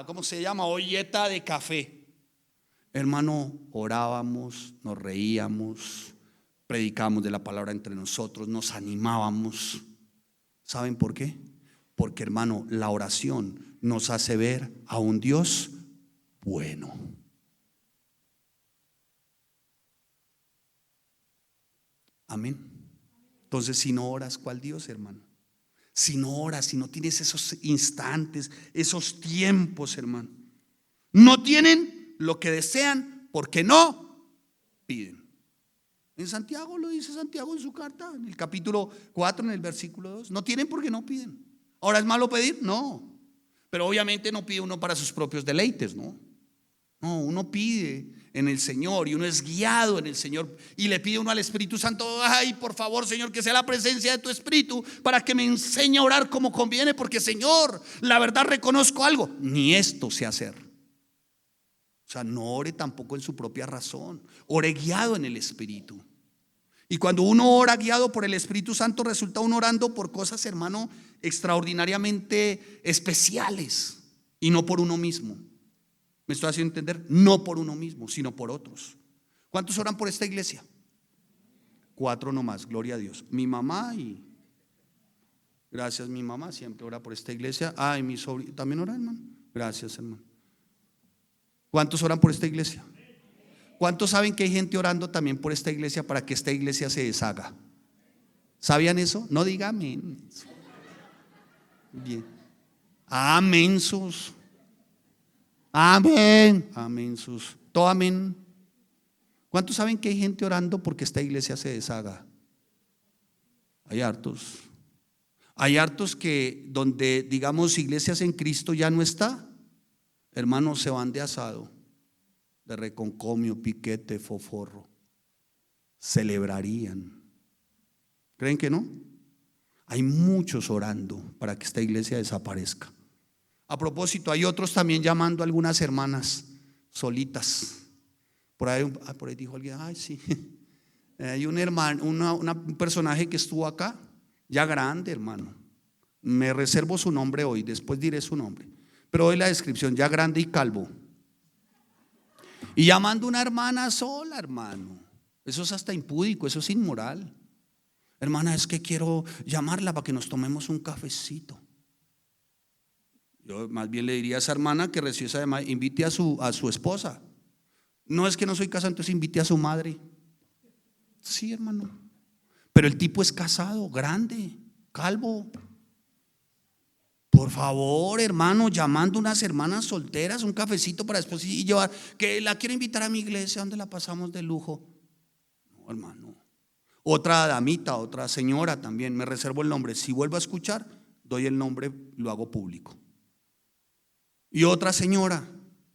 ¿cómo se llama? Olleta de café. Hermano, orábamos, nos reíamos, predicábamos de la palabra entre nosotros, nos animábamos. ¿Saben por qué? Porque, hermano, la oración nos hace ver a un Dios bueno. Amén. Entonces, si no oras, ¿cuál Dios, hermano? Si no oras, si no tienes esos instantes, esos tiempos, hermano, no tienen lo que desean porque no piden. En Santiago lo dice Santiago en su carta, en el capítulo 4, en el versículo 2. No tienen porque no piden. ¿Ahora es malo pedir? No. Pero obviamente no pide uno para sus propios deleites, ¿no? No, uno pide en el Señor y uno es guiado en el Señor y le pide uno al Espíritu Santo: ay, por favor, Señor, que sea la presencia de tu Espíritu para que me enseñe a orar como conviene, porque, Señor, la verdad reconozco algo, ni esto sé hacer. O sea, no ore tampoco en su propia razón, ore guiado en el Espíritu. Y cuando uno ora guiado por el Espíritu Santo, resulta uno orando por cosas, hermano, extraordinariamente especiales y no por uno mismo. ¿Me estoy haciendo entender? No por uno mismo, sino por otros. ¿Cuántos oran por esta iglesia? 4 nomás, gloria a Dios. Mi mamá y... Gracias, mi mamá siempre ora por esta iglesia. Ay, mi sobrino, ¿también ora, hermano? Gracias, hermano. ¿Cuántos oran por esta iglesia? ¿Cuántos saben que hay gente orando también por esta iglesia para que esta iglesia se deshaga? ¿Sabían eso? No diga amén. Bien. Amén, sus. Amén. Amén, sus. Todo amén. ¿Cuántos saben que hay gente orando porque esta iglesia se deshaga? Hay hartos. Hay hartos que donde digamos iglesias en Cristo ya no está, hermanos, se van de asado, de reconcomio, piquete, foforro. Celebrarían. ¿Creen que no? Hay muchos orando para que esta iglesia desaparezca. A propósito, hay otros también llamando a algunas hermanas solitas. Por ahí dijo alguien, ay sí, hay un hermano, un personaje que estuvo acá, ya grande, hermano. Me reservo su nombre hoy, después diré su nombre, pero hoy la descripción, ya grande y calvo. Y llamando a una hermana sola, hermano. Eso es hasta impúdico, eso es inmoral. Hermana, es que quiero llamarla para que nos tomemos un cafecito. Yo más bien le diría a esa hermana que recibe esa llamada, invite a su esposa. No es que no soy casado, entonces invite a su madre. Sí, hermano. Pero el tipo es casado, grande, calvo. Por favor, hermano, llamando a unas hermanas solteras, un cafecito para después y llevar, que la quiero invitar a mi iglesia donde la pasamos de lujo. No, hermano. Otra damita, otra señora también, me reservo el nombre. Si vuelvo a escuchar, doy el nombre, lo hago público. Y otra señora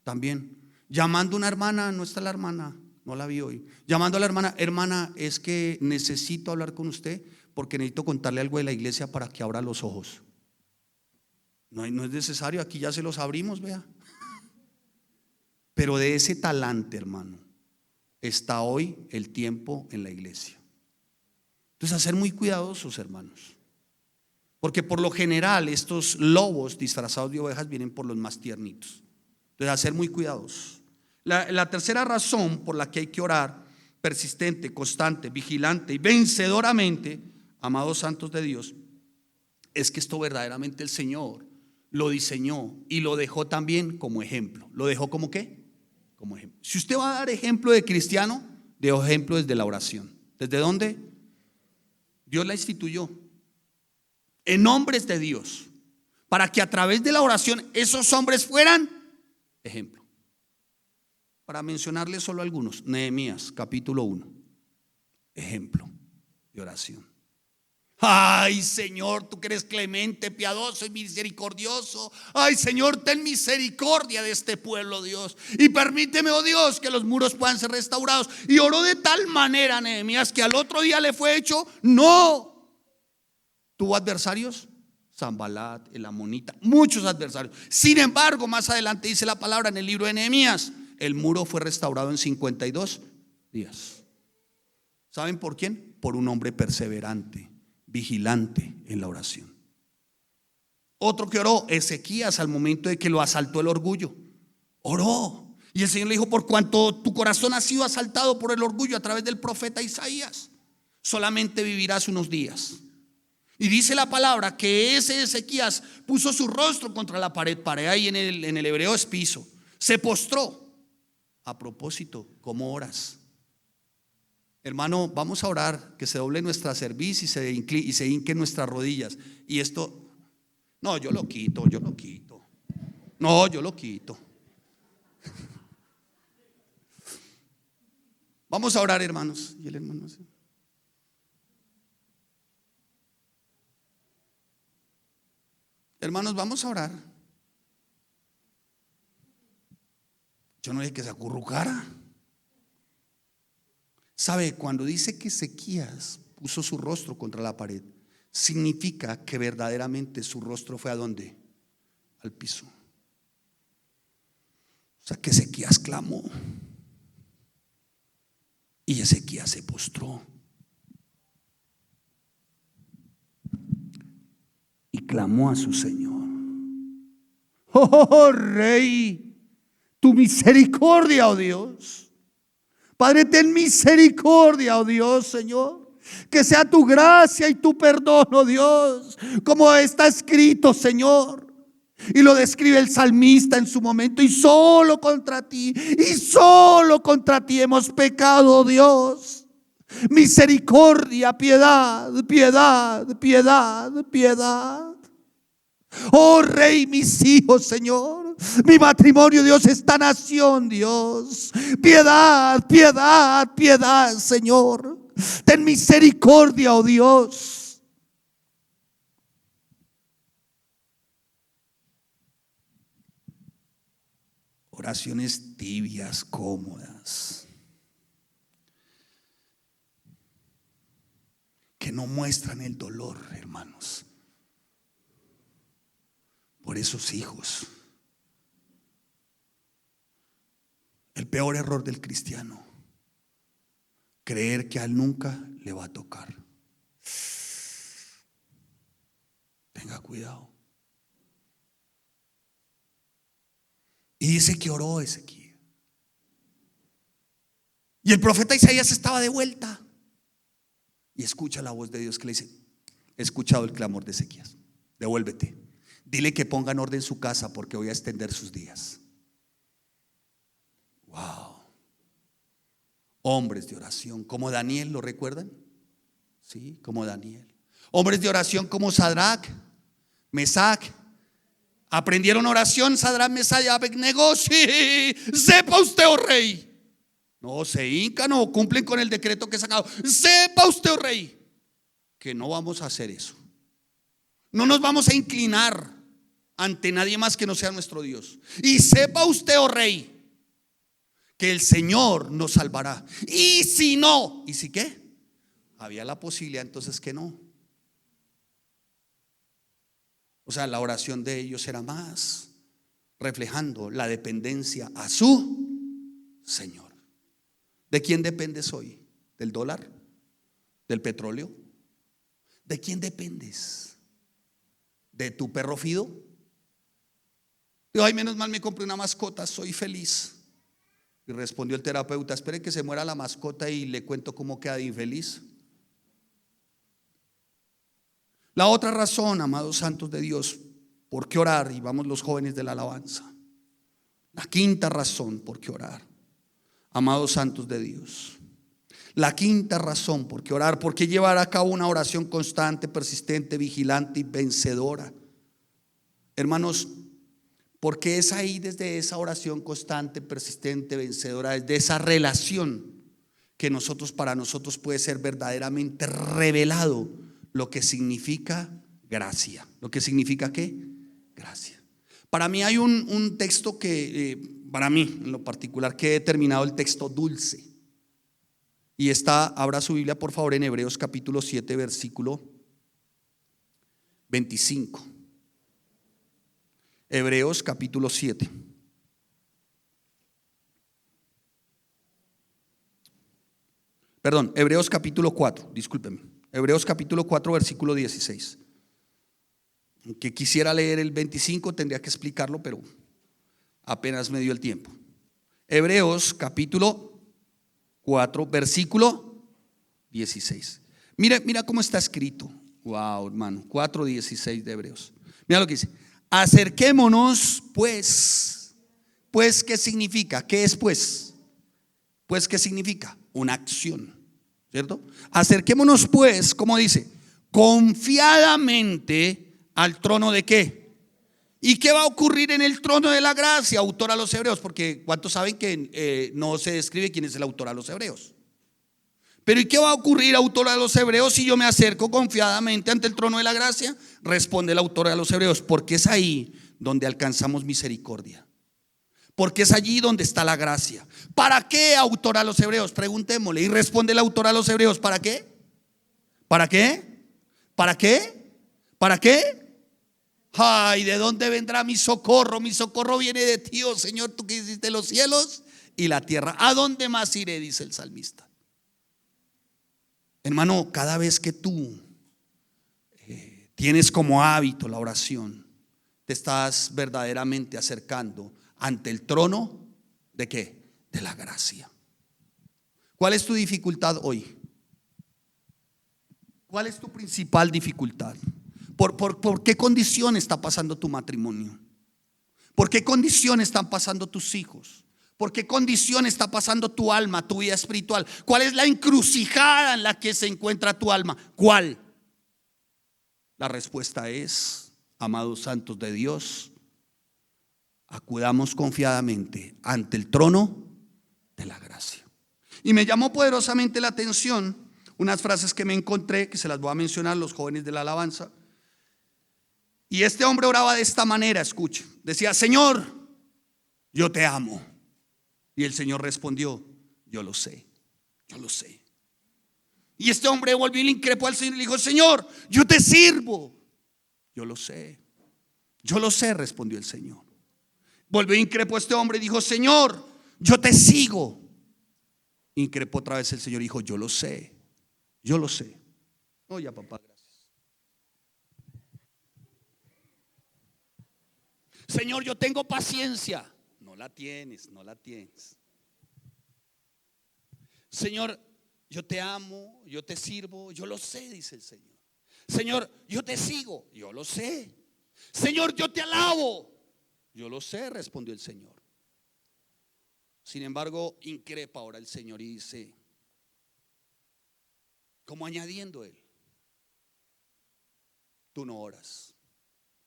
también, llamando a una hermana, no está la hermana, no la vi hoy. Llamando a la hermana, hermana, es que necesito hablar con usted porque necesito contarle algo de la iglesia para que abra los ojos. No es necesario, aquí ya se los abrimos, vea. Pero de ese talante, hermano, está hoy el tiempo en la iglesia. Entonces, a ser muy cuidadosos, hermanos, porque por lo general estos lobos disfrazados de ovejas vienen por los más tiernitos. Entonces, a ser muy cuidadosos. La tercera razón por la que hay que orar persistente, constante, vigilante y vencedoramente, amados santos de Dios, es que esto verdaderamente el Señor lo diseñó y lo dejó también como ejemplo. ¿Lo dejó como qué? Como ejemplo. Si usted va a dar ejemplo de cristiano, de ejemplo desde la oración. ¿Desde dónde? Dios la instituyó en hombres de Dios, para que a través de la oración esos hombres fueran ejemplo. Para mencionarles solo algunos, Nehemías capítulo 1, ejemplo de oración. Ay, Señor, tú que eres clemente, piadoso y misericordioso. Ay, Señor, ten misericordia de este pueblo, Dios, y permíteme, oh Dios, que los muros puedan ser restaurados. Y oró de tal manera Nehemías que al otro día le fue hecho. No. ¿Tuvo adversarios? Sanbalat, el amonita, muchos adversarios. Sin embargo, más adelante dice la palabra en el libro de Nehemías, el muro fue restaurado en 52 días. ¿Saben por quién? Por un hombre perseverante, vigilante en la oración. Otro que oró, Ezequías, al momento de que lo asaltó el orgullo. Oró. Y el Señor le dijo, por cuanto tu corazón ha sido asaltado por el orgullo a través del profeta Isaías, solamente vivirás unos días. Y dice la palabra que ese Ezequías puso su rostro contra la pared ahí en el hebreo es piso. Se postró. A propósito, ¿cómo oras? Hermano, vamos a orar, que se doble nuestra cerviz y se hinquen nuestras rodillas. Y esto, no, yo lo quito. No, yo lo quito. Vamos a orar, hermanos. Y el hermano así. Hermanos, vamos a orar. Yo no dije que se acurrucara. ¿Sabe? Cuando dice que Ezequías puso su rostro contra la pared, significa que verdaderamente su rostro fue ¿a dónde? Al piso. O sea que Ezequías clamó y Ezequías se postró y clamó a su Señor. Oh Rey, tu misericordia, oh Dios. Padre, ten misericordia, oh Dios, Señor. Que sea tu gracia y tu perdón, oh Dios, como está escrito, Señor. Y lo describe el salmista en su momento. Y solo contra ti hemos pecado, oh Dios. Misericordia, piedad, piedad, piedad, piedad. Oh Rey, mis hijos, Señor, mi matrimonio, Dios, esta nación, Dios, piedad, piedad, piedad, Señor, ten misericordia, oh Dios. Oraciones tibias, cómodas, que no muestran el dolor, hermanos, por esos hijos. El peor error del cristiano: creer que a él nunca le va a tocar. Tenga cuidado. Y dice que oró Ezequiel. Y el profeta Isaías estaba de vuelta. Y escucha la voz de Dios que le dice: he escuchado el clamor de Ezequías, devuélvete, dile que ponga en orden su casa porque voy a extender sus días. Wow. Hombres de oración como Daniel, ¿lo recuerdan? Sí, como Daniel. Hombres de oración como Sadrach, Mesac. Aprendieron oración Sadrach, Mesac y Abednego. Sí, sepa usted, oh rey. No se hincan o cumplen con el decreto que he sacado. Sepa usted, oh rey, que no vamos a hacer eso. No nos vamos a inclinar ante nadie más que no sea nuestro Dios. Y sepa usted, oh rey, que el Señor nos salvará. Y si no, ¿y si qué? Había la posibilidad entonces que no. O sea, la oración de ellos era más reflejando la dependencia a su Señor. ¿De quién dependes hoy? ¿Del dólar? ¿Del petróleo? ¿De quién dependes? ¿De tu perro fido? Digo, ay, menos mal me compré una mascota, soy feliz. Y respondió el terapeuta: espere que se muera la mascota y le cuento cómo queda de infeliz. La otra razón, amados santos de Dios, por qué orar, y vamos los jóvenes de la alabanza. La quinta razón por qué orar, amados santos de Dios. La quinta razón por qué orar, por qué llevar a cabo una oración constante, persistente, vigilante y vencedora. Hermanos, porque es ahí, desde esa oración constante, persistente, vencedora, desde esa relación, que para nosotros puede ser verdaderamente revelado lo que significa gracia. ¿Lo que significa qué? Gracia. Para mí hay un texto que, para mí en lo particular, que he determinado el texto dulce. Y abra su Biblia por favor en Hebreos capítulo 7 versículo 25. Hebreos capítulo 7. Perdón, Hebreos capítulo 4, discúlpenme. Hebreos capítulo 4 versículo 16. Que quisiera leer el 25, tendría que explicarlo, pero apenas me dio el tiempo. Hebreos capítulo 4 versículo 16. Mira cómo está escrito. Wow, hermano, 4:16 de Hebreos. Mira lo que dice: acerquémonos pues. Pues, ¿qué significa? ¿Qué es pues? Pues, ¿qué significa? Una acción, ¿cierto? Acerquémonos pues, como dice, confiadamente al trono de ¿qué? ¿Y qué va a ocurrir en el trono de la gracia? Autor a los Hebreos, porque ¿cuántos saben que no se describe quién es el autor a los Hebreos? Pero ¿y qué va a ocurrir, autor a los Hebreos, si yo me acerco confiadamente ante el trono de la gracia? Responde el autor a los Hebreos: porque es ahí donde alcanzamos misericordia. Porque es allí donde está la gracia. ¿Para qué, autor a los Hebreos? Preguntémosle. Y responde el autor a los Hebreos: ¿para qué? ¿Para qué? ¿Para qué? ¿Para qué? Ay, ¿de dónde vendrá mi socorro? Mi socorro viene de ti, oh Señor, tú que hiciste los cielos y la tierra. ¿A dónde más iré?, dice el salmista. Hermano, cada vez que tú tienes como hábito la oración, te estás verdaderamente acercando ante el trono ¿de qué? De la gracia. ¿Cuál es tu dificultad hoy? ¿Cuál es tu principal dificultad? ¿Por qué condición está pasando tu matrimonio? ¿Por qué condición están pasando tus hijos? ¿Por qué condición está pasando tu alma, tu vida espiritual? ¿Cuál es la encrucijada en la que se encuentra tu alma? ¿Cuál? La respuesta es, amados santos de Dios, acudamos confiadamente ante el trono de la gracia. Y me llamó poderosamente la atención unas frases que me encontré, que se las voy a mencionar, los jóvenes de la alabanza. Y este hombre oraba de esta manera, escuche. Decía: Señor, yo te amo. Y el Señor respondió: yo lo sé, yo lo sé. Y este hombre volvió y le increpó al Señor y le dijo: Señor, yo te sirvo. Yo lo sé, respondió el Señor. Volvió y increpó a este hombre y dijo: Señor, yo te sigo. Increpó otra vez el Señor y dijo: yo lo sé, yo lo sé. No, ya, papá, gracias. Señor, yo tengo paciencia. No la tienes, no la tienes. Señor, yo te amo, yo te sirvo. Yo lo sé, dice el Señor. Señor, yo te sigo. Yo lo sé. Señor, yo te alabo. Yo lo sé, respondió el Señor. Sin embargo, increpa ahora el Señor y dice, como añadiendo él: tú no oras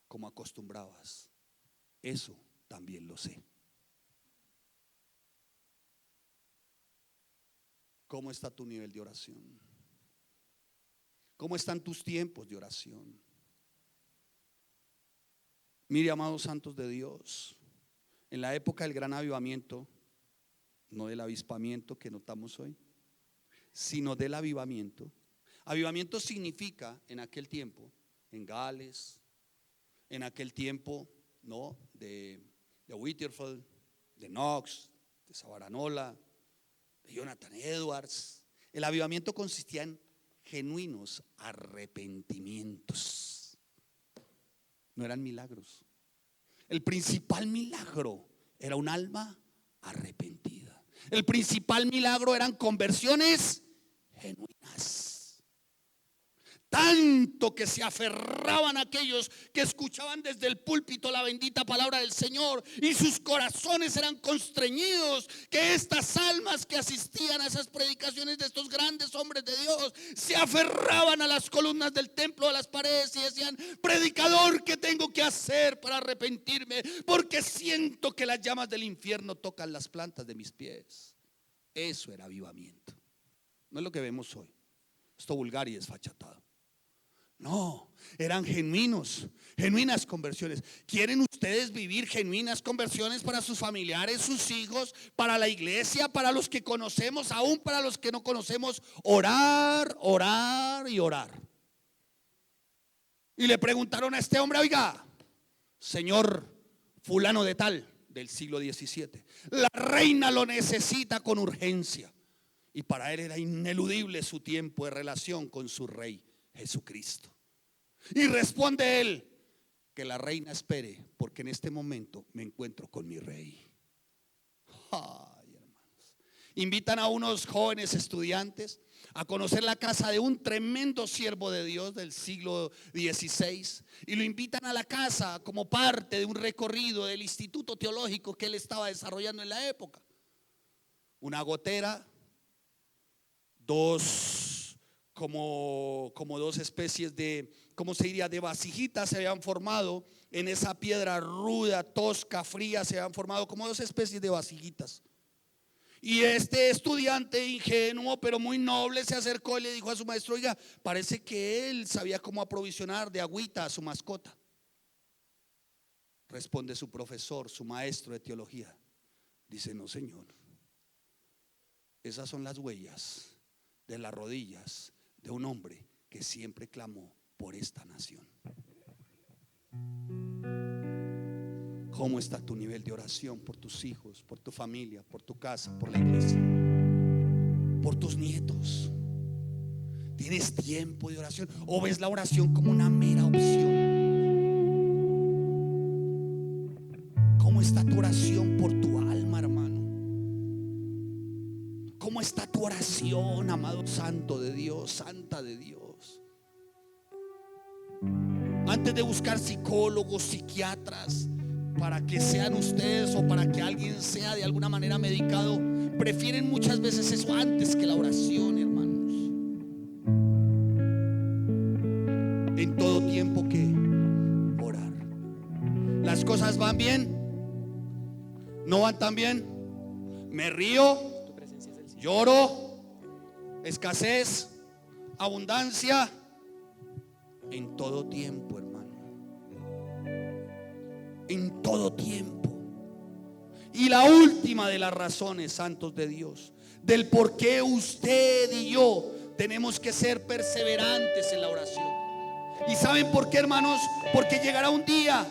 como acostumbrabas. Eso también lo sé. ¿Cómo está tu nivel de oración? ¿Cómo están tus tiempos de oración? Mire, amados santos de Dios, en la época del gran avivamiento, no del avispamiento que notamos hoy, sino del avivamiento. Avivamiento significa en aquel tiempo, en Gales, en aquel tiempo, ¿no?, de Whitfield, de Knox, de Savaranola, de Jonathan Edwards. El avivamiento consistía en genuinos arrepentimientos. No eran milagros. El principal milagro era un alma arrepentida. El principal milagro eran conversiones genuinas. Tanto que se aferraban aquellos que escuchaban desde el púlpito la bendita palabra del Señor, y sus corazones eran constreñidos, que estas almas que asistían a esas predicaciones de estos grandes hombres de Dios se aferraban a las columnas del templo, a las paredes, y decían: predicador, ¿qué tengo que hacer para arrepentirme? Porque siento que las llamas del infierno tocan las plantas de mis pies. Eso era avivamiento. No es lo que vemos hoy, esto vulgar y desfachatado. No, eran genuinas conversiones. ¿Quieren ustedes vivir genuinas conversiones para sus familiares, sus hijos, para la iglesia, para los que conocemos, aún para los que no conocemos? Orar, orar y orar. Y le preguntaron a este hombre: oiga, señor fulano de tal, del siglo XVII, la reina lo necesita con urgencia. Y para él era ineludible su tiempo de relación con su rey Jesucristo. Y responde él: que la reina espere, porque en este momento me encuentro con mi rey. Ay, hermanos, invitan a unos jóvenes estudiantes a conocer la casa de un tremendo siervo de Dios del siglo XVI, y lo invitan a la casa como parte de un recorrido del instituto teológico que él estaba desarrollando en la época. Una gotera, como dos especies de, ¿cómo se diría?, de vasijitas se habían formado en esa piedra ruda, tosca, fría. Se habían formado como dos especies de vasijitas. Y este estudiante ingenuo pero muy noble se acercó y le dijo a su maestro: oiga, parece que él sabía cómo aprovisionar de agüita a su mascota. Responde su profesor, su maestro de teología. Dice: no, señor, esas son las huellas de las rodillas de un hombre que siempre clamó por esta nación. ¿Cómo está tu nivel de oración por tus hijos, por tu familia, por tu casa, por la iglesia, por tus nietos? ¿Tienes tiempo de oración o ves la oración como una mera opción? ¿Cómo está tu oración por tu alma, hermano? ¿Cómo está tu oración, amado santo de Dios, santa de Dios? Antes de buscar psicólogos, psiquiatras, para que sean ustedes o para que alguien sea de alguna manera medicado, prefieren muchas veces eso antes que la oración, hermanos. En todo tiempo que orar. Las cosas van bien, no van tan bien. Me río, lloro, escasez, abundancia. En todo tiempo, hermano. En todo tiempo. Y la última de las razones, santos de Dios, del por qué usted y yo tenemos que ser perseverantes en la oración. ¿Y saben por qué, hermanos? Porque llegará un día,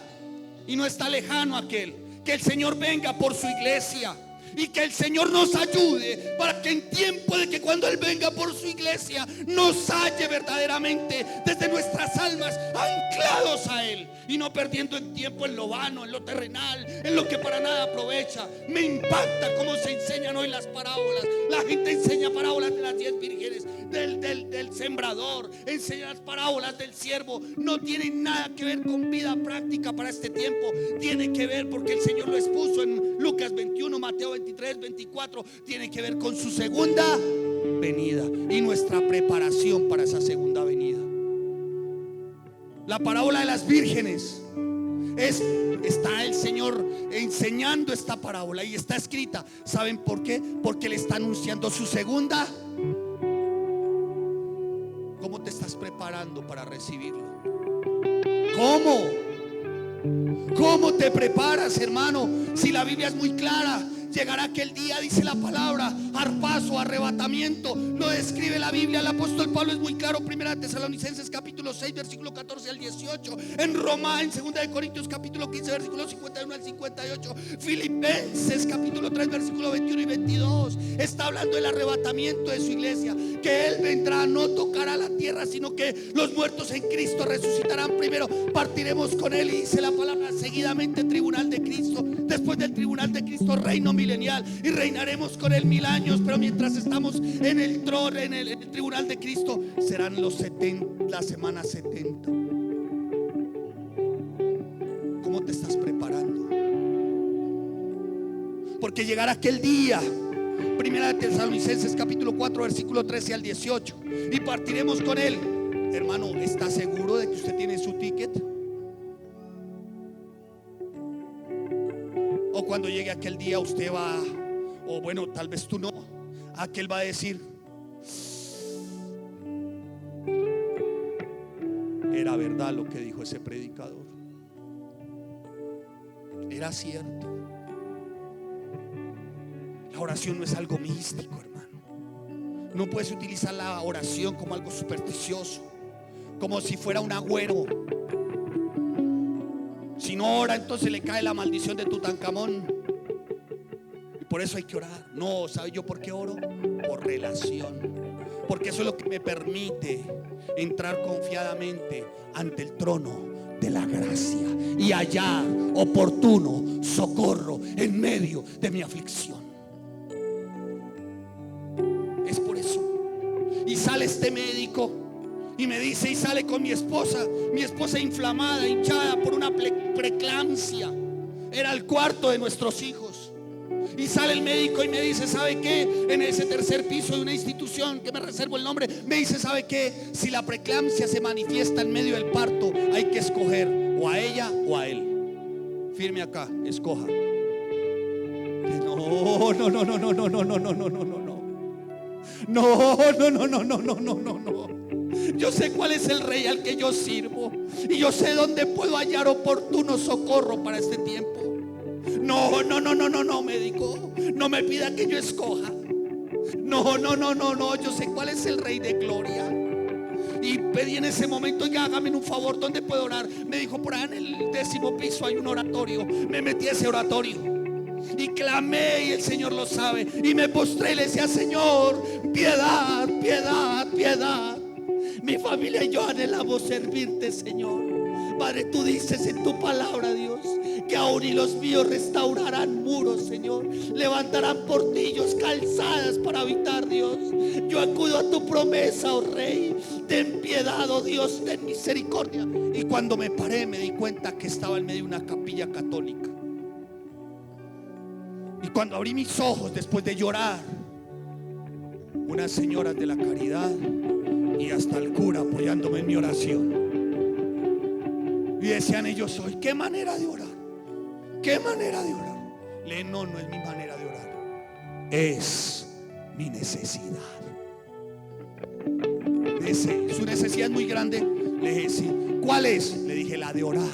y no está lejano aquel, que el Señor venga por su iglesia. Y que el Señor nos ayude para que en tiempo de que cuando Él venga por su iglesia nos halle verdaderamente desde nuestras almas anclados a Él y no perdiendo el tiempo en lo vano, en lo terrenal, en lo que para nada aprovecha. Me impacta cómo se enseñan hoy las parábolas. La gente enseña parábolas de las 10 vírgenes, del sembrador, enseña las parábolas del siervo. No tienen nada que ver con vida práctica para este tiempo. Tiene que ver, porque el Señor lo expuso en Lucas 21, Mateo 23, 24. Tiene que ver con su segunda venida y nuestra preparación para esa segunda venida. La parábola de las vírgenes está el Señor enseñando esta parábola y está escrita. ¿Saben por qué? Porque le está anunciando su segunda. ¿Cómo te estás preparando para recibirlo? ¿Cómo te preparas, hermano? Si la Biblia es muy clara. Llegará aquel día, dice la palabra, arpazo, arrebatamiento. Lo describe la Biblia. El apóstol Pablo es muy claro. Primera Tesalonicenses capítulo 6 versículo 14 al 18. En Roma, en segunda de Corintios capítulo 15 versículo 51 al 58. Filipenses capítulo 3 versículo 21 y 22. Está hablando del arrebatamiento de su iglesia, que Él vendrá, no tocará la tierra, sino que los muertos en Cristo resucitarán primero. Partiremos con Él, y dice la palabra, seguidamente tribunal de Cristo. Después del tribunal de Cristo, reino milenial, y reinaremos con Él 1000 años. Pero mientras estamos en el trono, en el tribunal de Cristo, serán los 70, la semana 70. ¿Cómo te estás preparando? Porque llegará aquel día. Primera de Tesalonicenses capítulo 4 versículo 13 al 18. Y partiremos con Él. Hermano, ¿está seguro de que usted tiene su ticket? O cuando llegue aquel día usted va, o bueno, tal vez tú no, aquel va a decir: era verdad lo que dijo ese predicador, era cierto. La oración no es algo místico, hermano. No puedes utilizar la oración como algo supersticioso, como si fuera un agüero. Si no ora, entonces le cae la maldición de Tutankamón. Y por eso hay que orar. No, ¿sabe yo por qué oro? Por relación. Porque eso es lo que me permite entrar confiadamente ante el trono de la gracia y hallar oportuno socorro en medio de mi aflicción. Es por eso. Y sale este médico y me dice, y sale con mi esposa inflamada, hinchada por una preeclampsia. Era el cuarto de nuestros hijos. Y sale el médico y me dice: ¿sabe qué? En ese tercer piso de una institución, que me reservo el nombre, me dice: ¿sabe qué? Si la preeclampsia se manifiesta en medio del parto, hay que escoger o a ella o a él. Firme acá, escoja. No. Yo sé cuál es el rey al que yo sirvo, y yo sé dónde puedo hallar oportuno socorro para este tiempo. No, médico, no me pida que yo escoja. No, yo sé cuál es el rey de gloria. Y pedí en ese momento: oiga, hágame un favor, ¿dónde puedo orar? Me dijo: por ahí en el 10º piso hay un oratorio. Me metí a ese oratorio y clamé, y el Señor lo sabe, y me postré y le decía: Señor, piedad, piedad, piedad. Mi familia y yo anhelamos servirte, Señor. Padre, tú dices en tu palabra, Dios, que aún y los míos restaurarán muros, Señor. Levantarán portillos, calzadas para habitar, Dios. Yo acudo a tu promesa, oh Rey. Ten piedad, oh Dios, ten misericordia. Y cuando me paré, me di cuenta que estaba en medio de una capilla católica. Y cuando abrí mis ojos después de llorar, unas señoras de la caridad y hasta el cura apoyándome en mi oración, y decían ellos hoy: qué manera de orar, qué manera de orar. No, no es mi manera de orar, es mi necesidad. Su necesidad es muy grande. Le dije: sí. ¿Cuál es? Le dije: la de orar.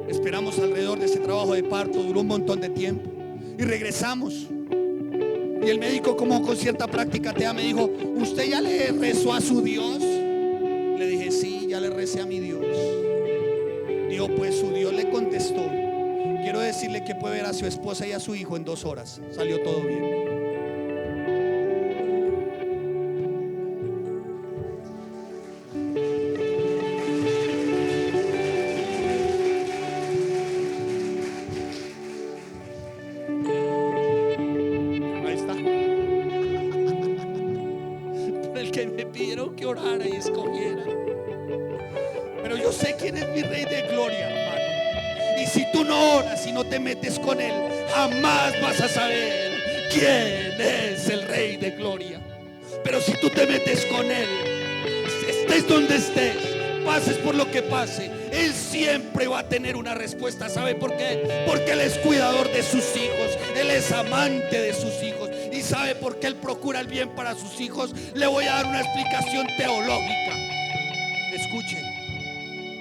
Esperamos alrededor de ese trabajo de parto, duró un montón de tiempo y regresamos. Y el médico, como con cierta práctica me dijo: ¿usted ya le rezó a su Dios? Le dije: sí, ya le recé a mi Dios. Dijo: pues su Dios le contestó. Quiero decirle que puede ver a su esposa y a su hijo en 2 horas. Salió todo bien. Ahí está. Por el que me pidieron que orara y escogiera. Pero yo sé quién es mi Rey de Gloria, hermano. Y si tú no oras y no te metes con Él, jamás vas a saber quién es el Rey de Gloria. Pero si tú te metes con Él, estés donde estés, pases por lo que pase, Él siempre va a tener una respuesta. ¿Sabe por qué? Porque Él es cuidador de sus hijos, Él es amante de sus hijos. ¿Y sabe por qué Él procura el bien para sus hijos? Le voy a dar una explicación teológica. Escuche.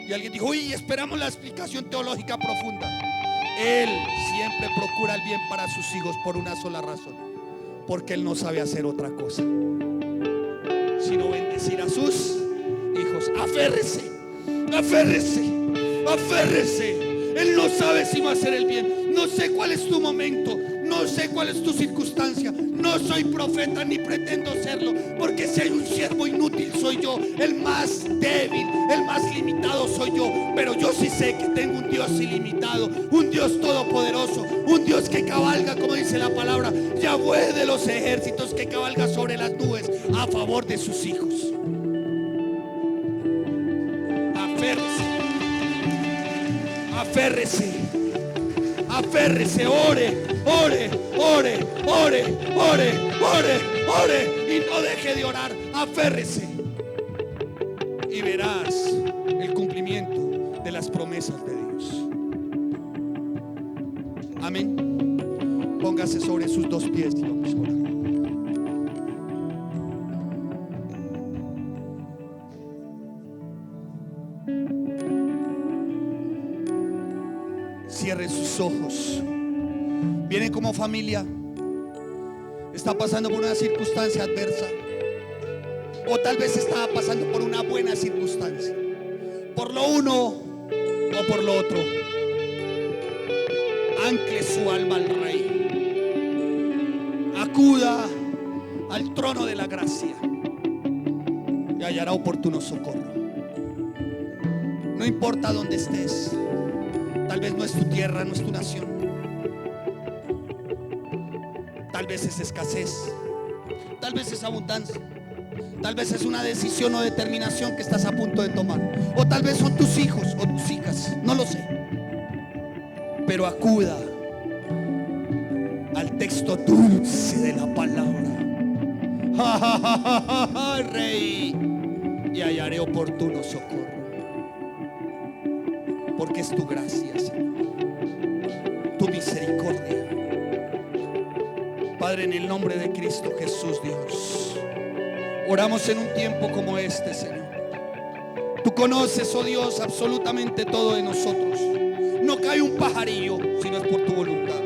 Y alguien dijo: uy, esperamos la explicación teológica profunda. Él siempre procura el bien para sus hijos por una sola razón: porque Él no sabe hacer otra cosa sino bendecir a sus hijos. Aférrese, aférrese, aférrese. Él no sabe si va a hacer el bien. No sé cuál es tu momento, no sé cuál es tu circunstancia. No soy profeta ni pretendo serlo, porque si hay un siervo inútil soy yo, el más débil, el más limitado soy yo. Pero yo sí sé que tengo un Dios ilimitado, un Dios todopoderoso, un Dios que cabalga, como dice la palabra, Yahweh de los ejércitos, que cabalga sobre las nubes a favor de sus hijos. Aférrese, aférrese, aférrese, ore, ore, ore, ore, ore, ore, ore, y no deje de orar. Aférrese y verás el cumplimiento de las promesas de Dios. Amén. Póngase sobre sus 2 pies y vamos a orar. Cierre sus ojos. Viene como familia, está pasando por una circunstancia adversa, o tal vez estaba pasando por una buena circunstancia, por lo uno o por lo otro. Ancle su alma al Rey, acuda al trono de la gracia y hallará oportuno socorro. No importa dónde estés, tal vez no es tu tierra, no es tu nación, tal vez es escasez, tal vez es abundancia, tal vez es una decisión o determinación que estás a punto de tomar, o tal vez son tus hijos o tus hijas, no lo sé. Pero acuda al texto dulce de la palabra. Rey, y hallaré oportuno socorro, porque es tu gracia, Señor, tu misericordia. Padre, en el nombre de Cristo Jesús, Dios, oramos en un tiempo como este, Señor. Tú conoces, oh Dios, absolutamente todo de nosotros. No cae un pajarillo si no es por tu voluntad.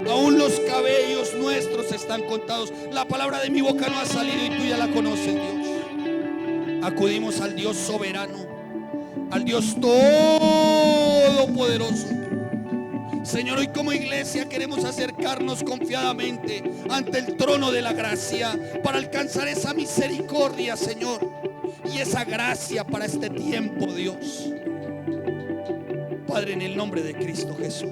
Aún los cabellos nuestros están contados. La palabra de mi boca no ha salido y tú ya la conoces, Dios. Acudimos al Dios soberano, al Dios todopoderoso. Señor, hoy como iglesia queremos acercarnos confiadamente ante el trono de la gracia para alcanzar esa misericordia, Señor, y esa gracia para este tiempo, Dios. Padre, en el nombre de Cristo Jesús,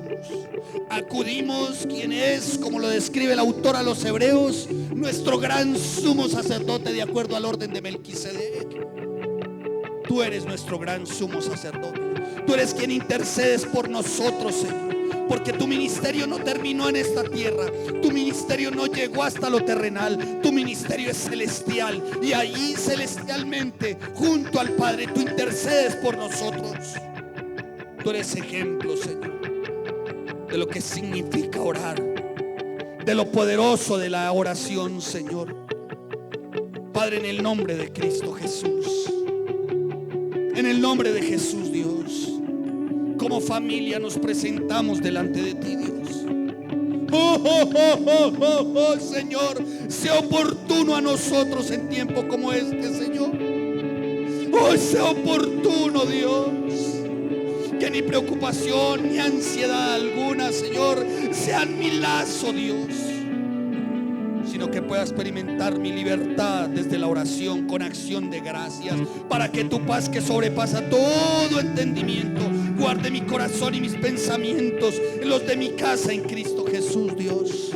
acudimos, quien es, como lo describe el autor a los Hebreos, nuestro gran sumo sacerdote de acuerdo al orden de Melquisedec. Tú eres nuestro gran sumo sacerdote. Tú eres quien intercedes por nosotros, Señor. Porque tu ministerio no terminó en esta tierra. Tu ministerio no llegó hasta lo terrenal. Tu ministerio es celestial. Y allí celestialmente, junto al Padre, tú intercedes por nosotros. Tú eres ejemplo, Señor, de lo que significa orar, de lo poderoso de la oración, Señor. Padre, en el nombre de Cristo Jesús, en el nombre de Jesús, Dios, como familia nos presentamos delante de ti, Dios. Señor, sea oportuno a nosotros en tiempo como este, Señor. Sea oportuno, Dios. Que ni preocupación ni ansiedad alguna, Señor, sean mi lazo, Dios, sino que pueda experimentar mi libertad desde la oración con acción de gracias, para que tu paz, que sobrepasa todo entendimiento, guarde mi corazón y mis pensamientos, los de mi casa, en Cristo Jesús, Dios.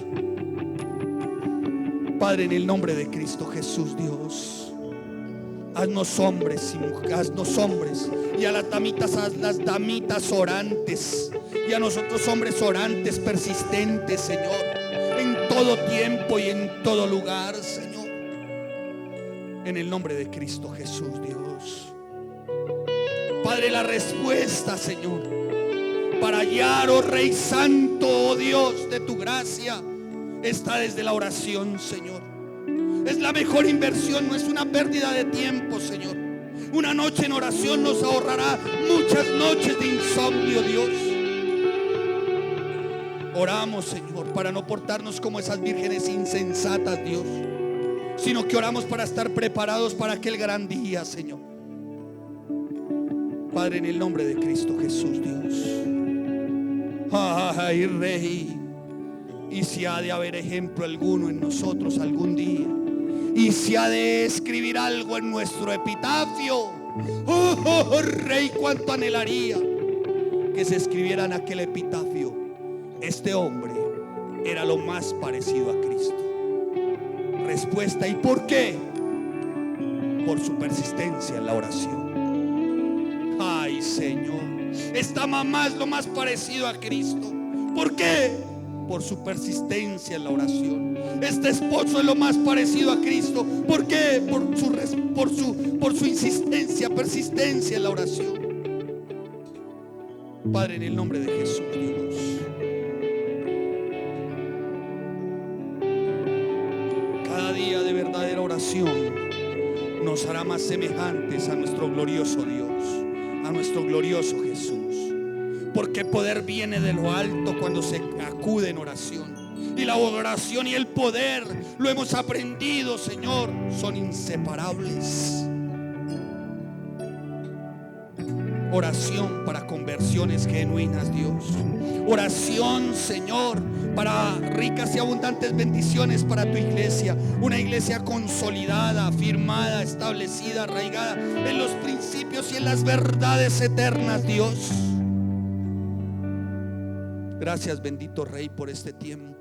Padre, en el nombre de Cristo Jesús, Dios, haznos hombres y a las damitas orantes, y a nosotros hombres orantes, persistentes, Señor, en todo tiempo y en todo lugar, Señor. En el nombre de Cristo Jesús, Dios. Padre, la respuesta, Señor, para hallar, oh Rey Santo, oh Dios de tu gracia, está desde la oración, Señor. Es la mejor inversión, no es una pérdida de tiempo, Señor. Una noche en oración nos ahorrará muchas noches de insomnio, Dios. Oramos, Señor, para no portarnos como esas vírgenes insensatas, Dios, sino que oramos para estar preparados para aquel gran día, Señor. Padre, en el nombre de Cristo Jesús, Dios. Ay, Rey, y si ha de haber ejemplo alguno en nosotros algún día, y si ha de escribir algo en nuestro epitafio, Rey, cuánto anhelaría que se escribiera en aquel epitafio: este hombre era lo más parecido a Cristo. Respuesta: ¿y por qué? Por su persistencia en la oración. Ay, Señor, esta mamá es lo más parecido a Cristo. ¿Por qué? Por su persistencia en la oración. Este esposo es lo más parecido a Cristo. ¿Por qué? Por su insistencia, persistencia en la oración. Padre, en el nombre de Jesús, Dios, cada día de verdadera oración nos hará más semejantes a nuestro glorioso Dios, a nuestro glorioso Jesús. Porque poder viene de lo alto cuando se acude en oración. Y la oración y el poder, lo hemos aprendido, Señor, son inseparables. Oración para conversiones genuinas, Dios. Oración, Señor, para ricas y abundantes bendiciones para tu iglesia. Una iglesia consolidada, afirmada, establecida, arraigada en los principios y en las verdades eternas, Dios. Gracias, bendito Rey, por este tiempo.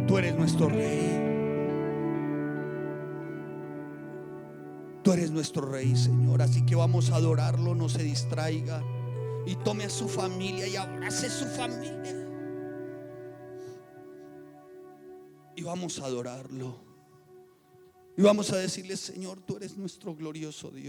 Tú eres nuestro Rey. Tú eres nuestro Rey, Señor. Así que vamos a adorarlo, no se distraiga. Y tome a su familia y abrace su familia. Y vamos a adorarlo. Y vamos a decirle: Señor, tú eres nuestro glorioso Dios.